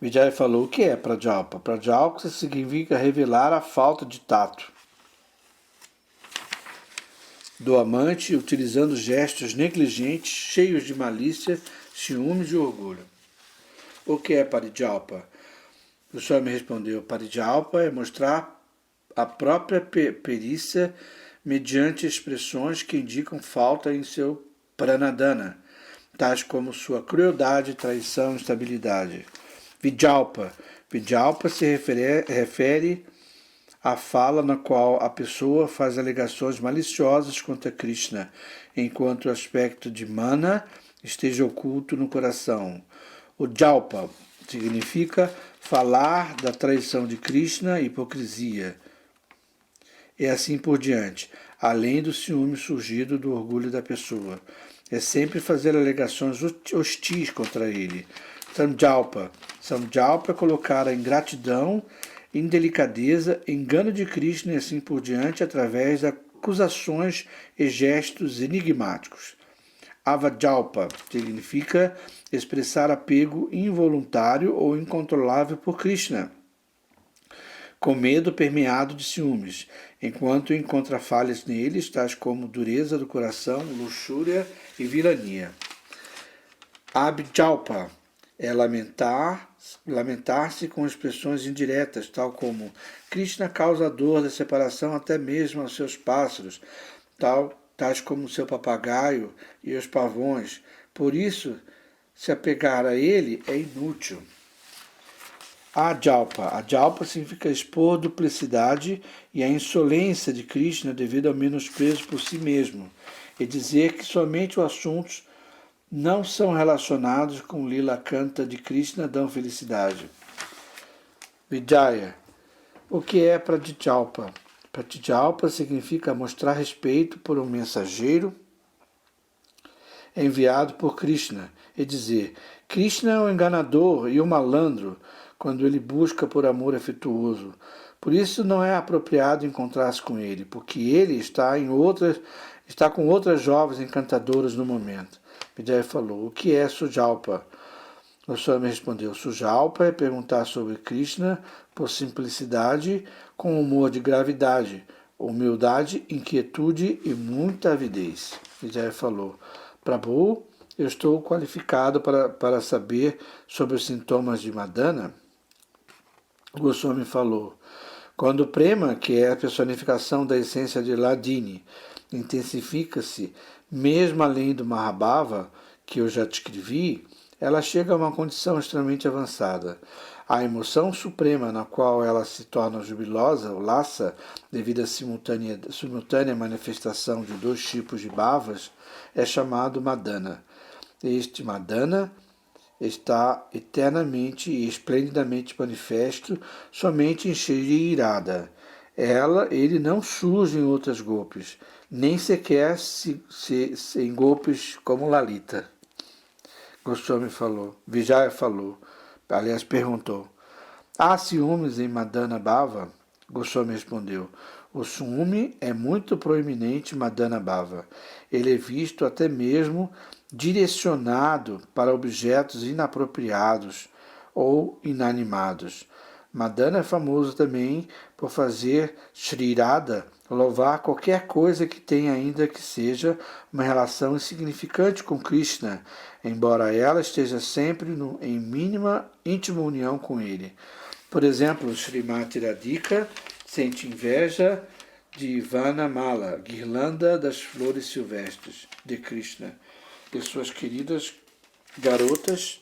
Vijaya falou: o que é Prajalpa? Prajalpa significa revelar a falta de tato do amante, utilizando gestos negligentes, cheios de malícia, ciúmes e orgulho. O que é Parijalpa? O Swami respondeu: Parijalpa é mostrar a própria perícia mediante expressões que indicam falta em seu pranadana, tais como sua crueldade, traição e instabilidade. Vijalpa. Vijalpa se refere à fala na qual a pessoa faz alegações maliciosas contra Krishna, enquanto o aspecto de mana esteja oculto no coração. O Jalpa significa falar da traição de Krishna e hipocrisia, e assim por diante, além do ciúme surgido do orgulho da pessoa. É sempre fazer alegações hostis contra ele. Samjalpa. Samjalpa é colocar a ingratidão, indelicadeza, engano de Krishna e assim por diante através de acusações e gestos enigmáticos. Avajalpa significa expressar apego involuntário ou incontrolável por Krishna, com medo permeado de ciúmes, enquanto encontra falhas neles, tais como dureza do coração, luxúria e vilania. Abhijalpa é lamentar-se com expressões indiretas, tal como Krishna causa a dor da separação até mesmo aos seus pássaros, tais como seu papagaio e os pavões. Por isso, se apegar a ele é inútil. Ajalpa. Ajalpa significa expor a duplicidade e a insolência de Krishna devido ao menosprezo por si mesmo, e dizer que somente os assuntos não são relacionados com o Lila Canta de Krishna dão felicidade. Vijaya. O que é Pratijalpa? Pratijalpa significa mostrar respeito por um mensageiro enviado por Krishna e dizer: Krishna é um enganador e um malandro quando ele busca por amor afetuoso. Por isso não é apropriado encontrar-se com ele, porque ele está com outras jovens encantadoras no momento. Vijaya falou: o que é Sujalpa? O Swami respondeu: Sujalpa é perguntar sobre Krishna por simplicidade, com humor de gravidade, humildade, inquietude e muita avidez. Vijaya falou: Prabhu, eu estou qualificado para saber sobre os sintomas de Madana? O Goswami falou: quando o Prema, que é a personificação da essência de Ladini, intensifica-se mesmo além do Mahabhava, que eu já descrevi, ela chega a uma condição extremamente avançada. A emoção suprema na qual ela se torna jubilosa, ou lassa, devido à simultânea manifestação de 2 tipos de bhavas, é chamado Madana. Este Madana está eternamente e esplendidamente manifesto somente em Shri Irada. Ele não surge em outras golpes, nem sequer em golpes como Lalita. Goswami falou, Vijaya falou, aliás perguntou: há ciúmes em Madana Bhava? Goswami respondeu: o ciúme é muito proeminente em Madana Bhava. Ele é visto até mesmo direcionado para objetos inapropriados ou inanimados. Madana é famoso também por fazer Shri Radha louvar qualquer coisa que tenha, ainda que seja uma relação insignificante com Krishna, embora ela esteja sempre em mínima íntima união com ele. Por exemplo, Srimati Radhika sente inveja de Vanamala, guirlanda das flores silvestres de Krishna, de suas queridas garotas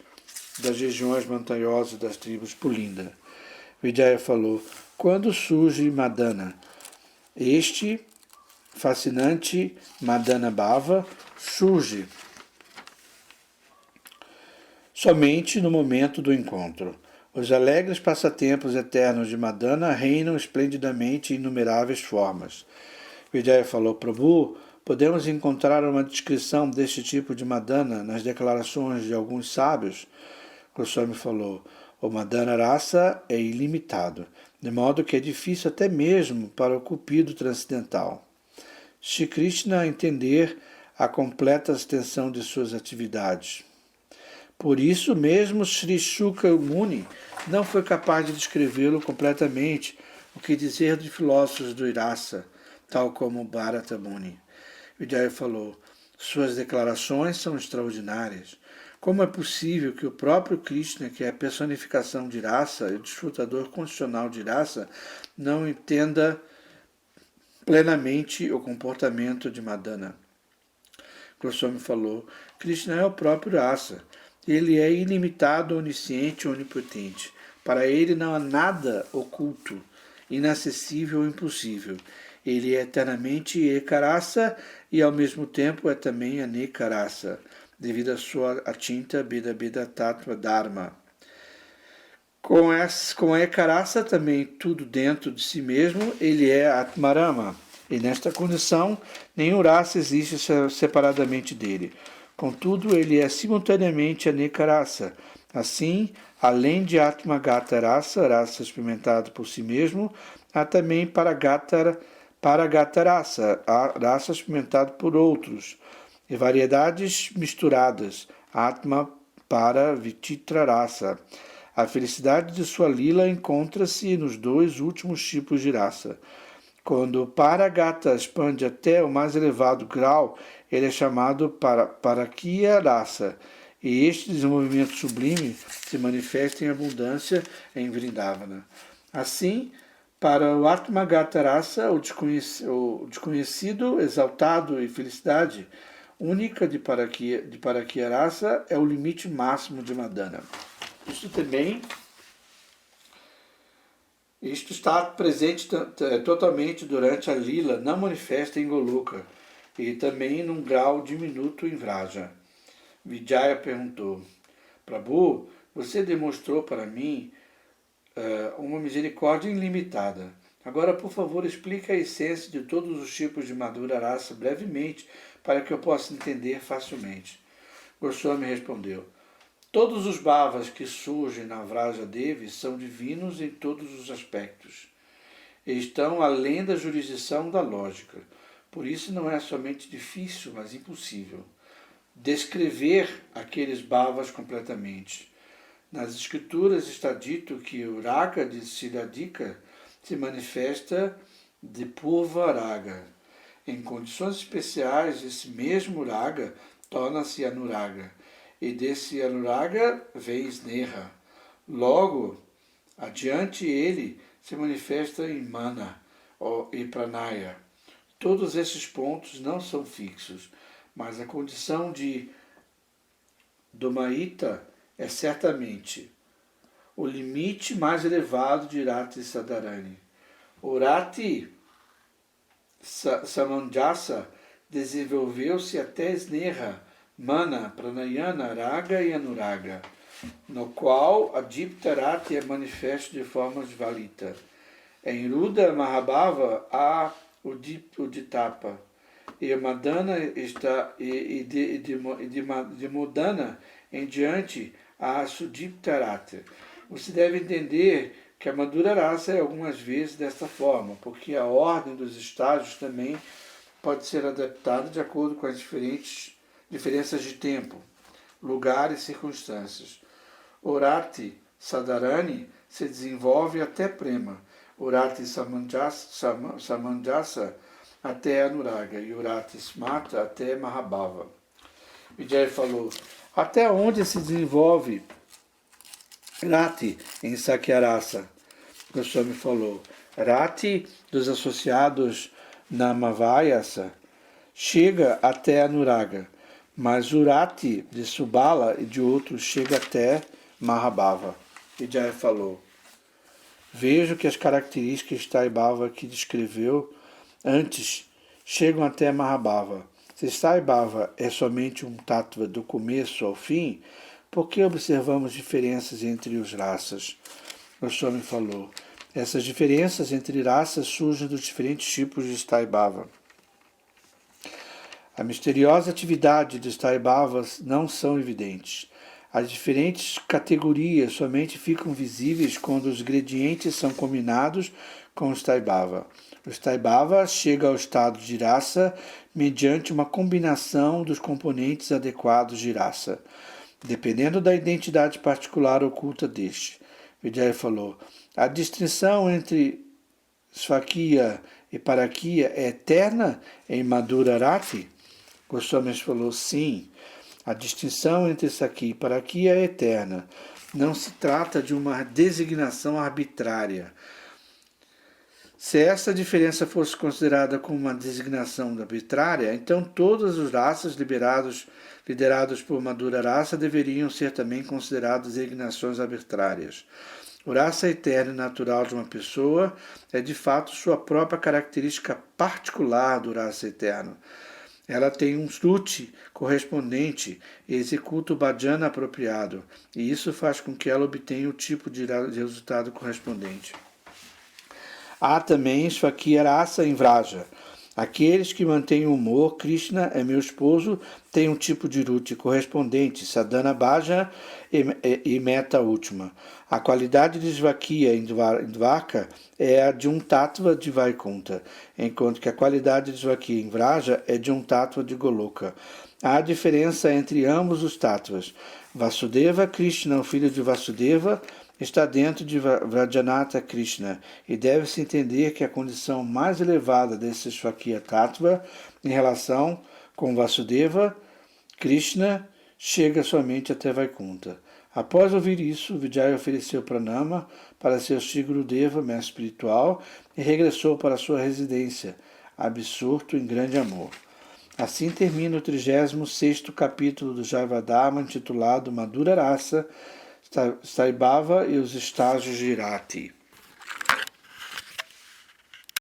das regiões montanhosas das tribos Pulinda. Vijaya falou: quando surge Madana? Este fascinante Madana Bhava surge somente no momento do encontro. Os alegres passatempos eternos de Madana reinam esplendidamente em inumeráveis formas. Vijaya falou: Prabhu, podemos encontrar uma descrição deste tipo de Madana nas declarações de alguns sábios? Goswami falou: o Madana Rasa é ilimitado, de modo que é difícil até mesmo para o cupido transcendental. Shri Krishna entender a completa extensão de suas atividades. Por isso mesmo Sri Shuka Muni não foi capaz de descrevê-lo completamente, o que dizer de filósofos do Irasa, tal como Bharata Muni. Vijaya falou: suas declarações são extraordinárias. Como é possível que o próprio Krishna, que é a personificação de Irasa e o desfrutador constitucional de Irasa, não entenda plenamente o comportamento de Madana? Goswami falou: Krishna é o próprio Rasa. Ele é ilimitado, onisciente e onipotente. Para ele não há nada oculto, inacessível ou impossível. Ele é eternamente Ekarasa e ao mesmo tempo é também Anekarasa, devido à sua atinta Bida Bida Tattva Dharma. Com a Ekarasa também tudo dentro de si mesmo, ele é Atmarama. E nesta condição, nenhum rasa existe separadamente dele. Contudo, ele é simultaneamente Anekarasa. Assim, além de Atmagata Rasa, rasa experimentado por si mesmo, há também Paragata Rasa, rasa experimentado por outros, e variedades misturadas, Atma para Vititra Rasa. A felicidade de sua lila encontra-se nos dois últimos tipos de rasa. Quando o Paragata expande até o mais elevado grau, ele é chamado Parakya Rasa, e este desenvolvimento sublime se manifesta em abundância em Vrindavana. Assim, para o Atmagata Rasa, o desconhecido, exaltado e felicidade única de Parakya Rasa é o limite máximo de Madana. Isto está presente totalmente durante a lila não manifesta em Goloka e também num grau diminuto em Vraja. Vijaya perguntou: Prabhu, você demonstrou para mim uma misericórdia ilimitada. Agora, por favor, explique a essência de todos os tipos de Madhura Rasa brevemente, para que eu possa entender facilmente. Goswami respondeu: todos os bhavas que surgem na Vraja Devi são divinos em todos os aspectos. E estão além da jurisdição da lógica. Por isso não é somente difícil, mas impossível descrever aqueles bhavas completamente. Nas escrituras está dito que o raga de Siddhadika se manifesta de Purva Raga. Em condições especiais, esse mesmo raga torna-se Anuraga. E desse Anuraga vem Sneha. Logo, adiante ele se manifesta em Mana e Pranaya. Todos esses pontos não são fixos, mas a condição de Domaita é certamente o limite mais elevado de Rati Sadarani. O Rati Samanjasa desenvolveu-se até Sneha, Mana, Pranayana, Raga e Anuraga, no qual a Dipta Rati é manifesto de forma Svalita. Em Ruda Mahabhava há o Ditapa, e Madana está, de Modana em diante há Sudipta Rati. Você deve entender que a Madhura Rasa é algumas vezes desta forma, porque a ordem dos estágios também pode ser adaptada de acordo com as diferenças de tempo, lugar e circunstâncias. O Rati Sadarani se desenvolve até Prema, o Rati Samanjasa até Anuraga e o Rati Smata até Mahabhava. Vijay falou: até onde se desenvolve Rati em Sakyarasa? Goswami falou: Rati dos associados Namavayasa chega até Anuraga, mas o Rati de Subala e de outros chega até Mahabhava. Vijaya falou: vejo que as características de Taibhava que descreveu antes chegam até Mahabhava. Se Taibhava é somente um tattva do começo ao fim, por que observamos diferenças entre as raças? Goswami falou. Essas diferenças entre raças surgem dos diferentes tipos de Staibhava. A misteriosa atividade dos Staibhavas não são evidentes. As diferentes categorias somente ficam visíveis quando os ingredientes são combinados com o Staibhava. O Staibhava chega ao estado de raça mediante uma combinação dos componentes adequados de raça, dependendo da identidade particular oculta deste. Vijaya falou, a distinção entre Svakya e Parakya é eterna em Madhura Rati? Goswami falou, sim. A distinção entre Sakya e Parakya é eterna. Não se trata de uma designação arbitrária. Se essa diferença fosse considerada como uma designação arbitrária, então todas as raças lideradas por Madhura Rasa deveriam ser também consideradas designações arbitrárias. A raça eterna e natural de uma pessoa é de fato sua própria característica particular do raça eterno. Ela tem um shruti correspondente e executa o bhajana apropriado, e isso faz com que ela obtenha o tipo de resultado correspondente. Há também Svakya Rasa em Vraja. Aqueles que mantêm o humor, Krishna é meu esposo, têm um tipo de ruti correspondente, sadhana bhaja e meta última. A qualidade de Svakya em Dvarka é a de um tattva de Vaikunta, enquanto que a qualidade de Svakya em Vraja é de um tattva de Goloka. Há diferença entre ambos os tattvas. Vasudeva Krishna, o filho de Vasudeva, está dentro de Vrajanatha Krishna, e deve-se entender que a condição mais elevada desse Svakya Tattva em relação com Vasudeva Krishna chega somente até Vaikunta. Após ouvir isso, Vijaya ofereceu pranama para seu Shri Gurudeva, mestre espiritual, e regressou para sua residência, absorto em grande amor. Assim termina o 36º capítulo do Jaivadharma, intitulado Madhura Rasa, Staibhava e os estágios de Rati.